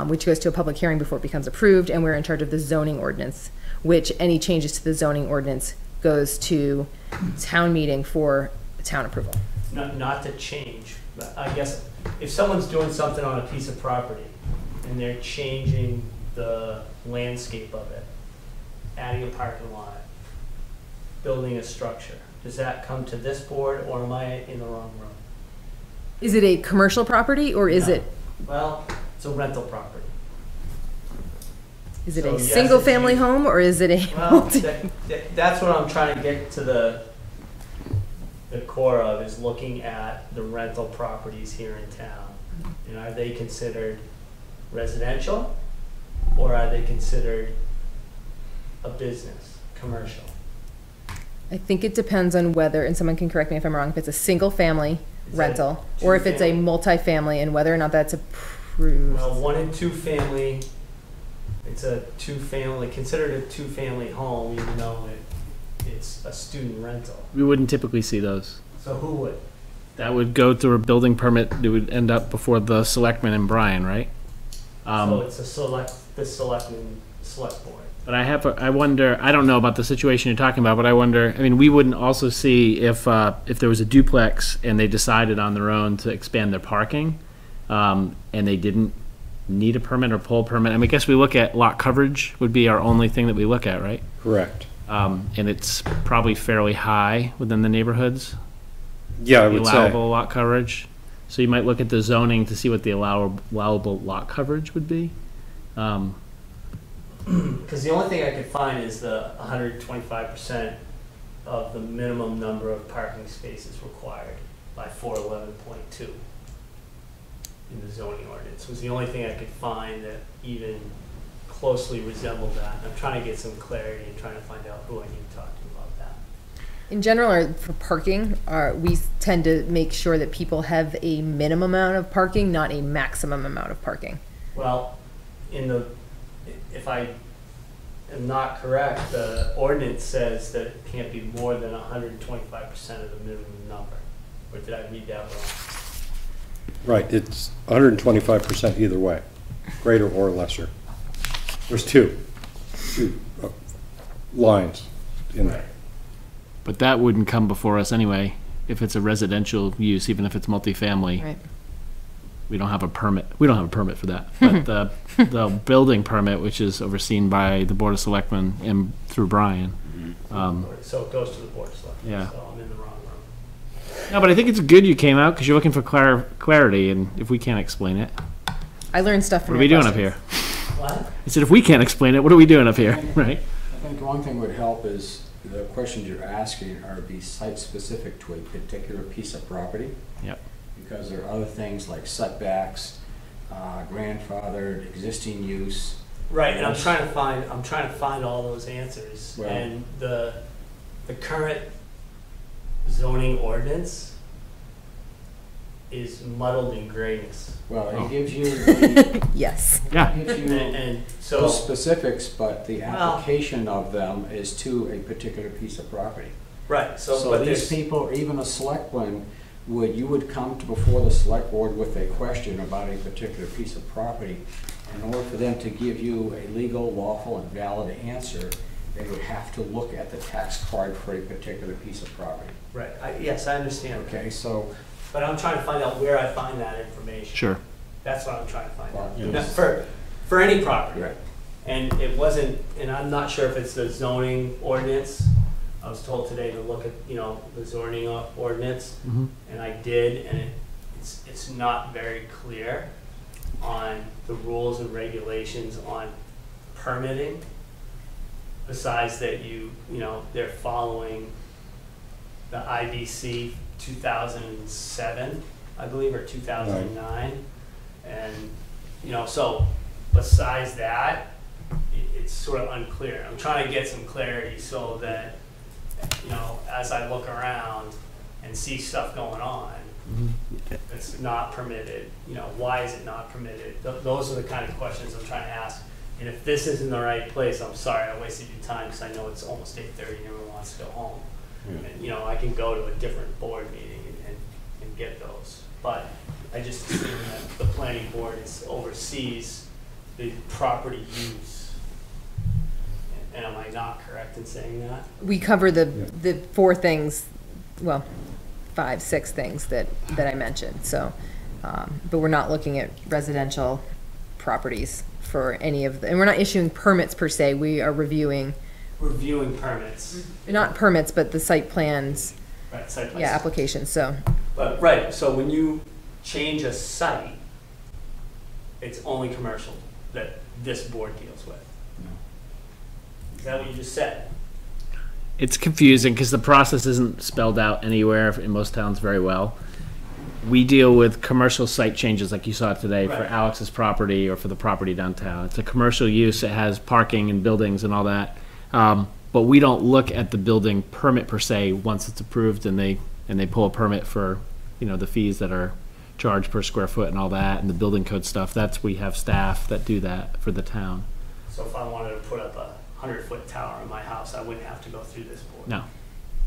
which goes to a public hearing before it becomes approved, and we're in charge of the zoning ordinance, which any changes to the zoning ordinance goes to town meeting for town approval. Not to change, but I guess if someone's doing something on a piece of property and they're changing the landscape of it, adding a parking lot, building a structure, does that come to this board, or am I in the wrong room? Is it a commercial property, or is it? Well, it's a rental property. Is it So, a yes, single-family it's- home, or is it a Well, multi? that's what I'm trying to get to the core of, is looking at the rental properties here in town. And are they considered residential, or are they considered a business, commercial? I think it depends on whether, and someone can correct me if I'm wrong, if it's a single-family rental, or if it's a multifamily, and whether or not that's approved. Well, 1 and 2 family, it's a two-family, considered a two-family home, even though it's a student rental. We wouldn't typically see those. So who would? That would go through a building permit. It would end up before the selectmen and Brian, right? So it's select board. But I wonder, I don't know about the situation you're talking about, but I wonder, I mean, we wouldn't also see if there was a duplex and they decided on their own to expand their parking, and they didn't need a permit or pull a permit. I mean, I guess we look at lot coverage would be our only thing that we look at, right? Correct. And it's probably fairly high within the neighborhoods. Yeah, I the would say. allowable lot coverage. So you might look at the zoning to see what the allowable lot coverage would be. Because the only thing I could find is the 125% of the minimum number of parking spaces required by 411.2 in the zoning ordinance. Was the only thing I could find that even closely resembled that. I'm trying to get some clarity and trying to find out who I need to talk to about that. In general, for parking, we tend to make sure that people have a minimum amount of parking, not a maximum amount of parking. Well, if I am not correct, the ordinance says that it can't be more than 125% of the minimum number. Or did I read that wrong? Right, it's 125% either way, greater or lesser. There's two lines in there. But that wouldn't come before us anyway, if it's a residential use, even if it's multifamily. Right. We don't have a permit. We don't have a permit for that. But the building permit, which is overseen by the Board of Selectmen and through Brian. So it goes to the board of selectmen. Yeah. So I'm in the wrong room. No, but I think it's good you came out because you're looking for clarity, and if we can't explain it, I learned stuff from what are we your doing up questions. here? What? I said, if we can't explain it, what are we doing up here, right? I think one thing would help is the questions you're asking are be site-specific to a particular piece of property. Yep. Because there are other things like setbacks, grandfathered, existing use. Right, and I'm trying to find all those answers. Well- And the current zoning ordinance is muddled in grayness. Well, Oh. it gives you the, Yes. Yeah. it gives you And so, the specifics, but the Well- application of them is to a particular piece of property. right, so, So but these there's, people, even a selectman, you would come to before the select board with a question about a particular piece of property. In order for them to give you a legal, lawful, and valid answer, they would have to look at the tax card for a particular piece of property. right, yes, I understand. Okay, so But I'm trying to find out where I find that information. Sure. That's what I'm trying to find out. Well, Now, for any property. Right. And it wasn't, and I'm not sure if it's the zoning ordinance. I was told today to look at, the zoning ordinance, and I did, and it's not very clear on the rules and regulations on permitting. Besides that they're following the IBC 2007, I believe, or 2009. And, so besides that, it's sort of unclear. I'm trying to get some clarity so that, as I look around and see stuff going on, it's not permitted, why is it not permitted? Those are the kind of questions I'm trying to ask. And if this isn't the right place, I'm sorry, I wasted your time because I know it's almost 8:30 and everyone wants to go home. And, I can go to a different board meeting and get those. But I just assume that the planning board oversees the property use. And am I not correct in saying that? We cover the 4 things, well, 5, 6 things that I mentioned. So, but we're not looking at residential properties for any of the, and we're not issuing permits per se. We are reviewing Permits. not permits, but the site plans. Right, site plans. Yeah, applications. So, But, right, so when you change a site, it's only commercial that this board deals with. Is that what you just said? It's confusing because the process isn't spelled out anywhere in most towns very well. We deal with commercial site changes like you saw today for Right. Alex's property or for the property downtown. It's a commercial use. It has parking and buildings and all that. But we don't look at the building permit per se once it's approved and they pull a permit for, the fees that are charged per square foot and all that and the building code stuff. We have staff that do that for the town. So if I wanted to put up a 100-foot tower in my house, I wouldn't have to go through this board? No.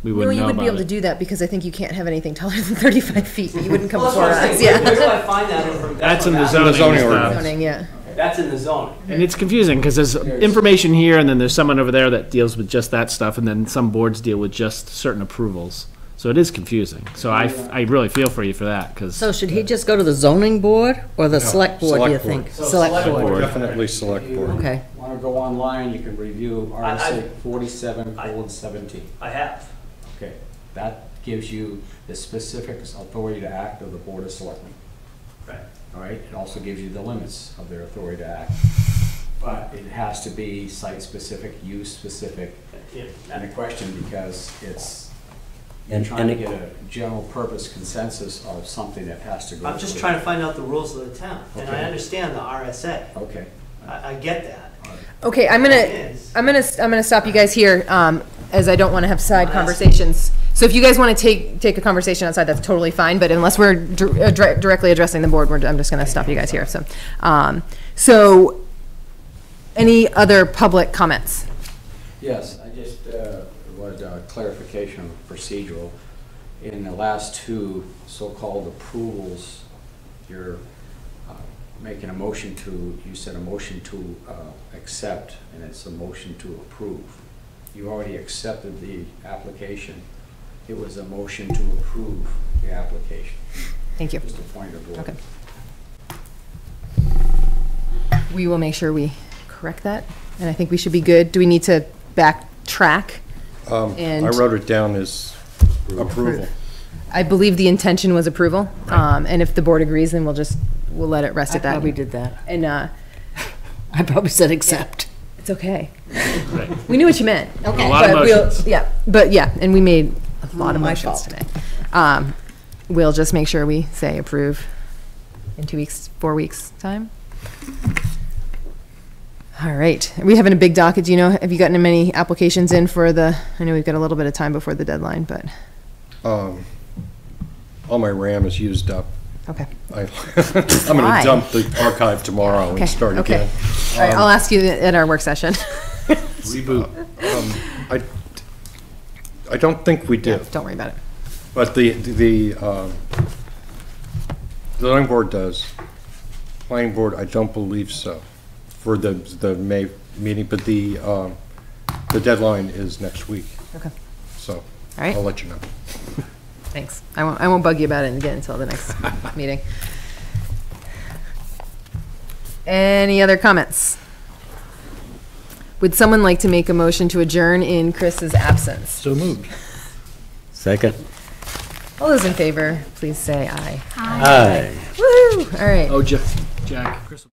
We No, wouldn't you know wouldn't be about able to it. do that because I think you can't have anything taller than 35 feet. You wouldn't come Well, before that's what I'm us, saying. Where do yeah. I find that information? That's in the what I'm zoning asking. and stuff. Zoning, yeah. That's in the zoning. And it's confusing because there's information here and then there's someone over there that deals with just that stuff and then some boards deal with just certain approvals. So it is confusing. So I really feel for you for that because. So should he just go to the zoning board or the select board, do you select think? board. So Select select board. Definitely select board. Okay. Want to go online, you can review I- RSA 47:17. I have. Okay, that gives you the specific authority to act of the Board of Selectmen. Right. All right, it also gives you the limits of their authority to act. But it has to be site-specific, use-specific, Yeah. and a question because it's, you're And- trying to and it- get a general purpose consensus of something that has to go. I'm just through. trying to find out the rules of the town, and I Okay. understand the RSA. Okay. I get that. Okay, I'm gonna stop you guys here, as I don't want to have side conversations. So if you guys want to take a conversation outside, that's totally fine, but unless we're directly addressing the board, I'm just gonna stop you guys here, so. So, any other public comments? Yes, I just wanted clarification of procedural. In the last two so-called approvals, you're making a motion to, you said a motion to accept, and it's a motion to approve. You already accepted the application. It was a motion to approve the application. Thank you. Just a point of order. Okay. We will make sure we correct that, and I think we should be good. Do we need to backtrack? I wrote it down as approval. I believe the intention was approval, and if the board agrees, then we'll let it rest I at that. probably did that. And, I probably said accept. it's okay. We knew what you meant. Okay. A lot of But we'll- motions. Yeah, and we made a lot of My motions fault. today. We'll just make sure we say approve in 2 weeks, 4 weeks' time. All right, are we having a big docket? Do you know, have you gotten many applications in for I know we've got a little bit of time before the deadline, but, All my RAM is used up. okay. I'm going Why? to dump the archive tomorrow Okay, and start okay. again. All right, I'll ask you at our work session. Reboot. I don't think we Yeah, do. don't worry about it. But the zoning board does. Planning board, I don't believe so, for the May meeting, but the deadline is next week, Okay, so all right. I'll let you know. Thanks. I won't bug you about it again until the next meeting. Any other comments? Would someone like to make a motion to adjourn in Chris's absence? So moved. Second. All those in favor, please say aye. Aye. Woo! All right. Oh, Jack, Chris.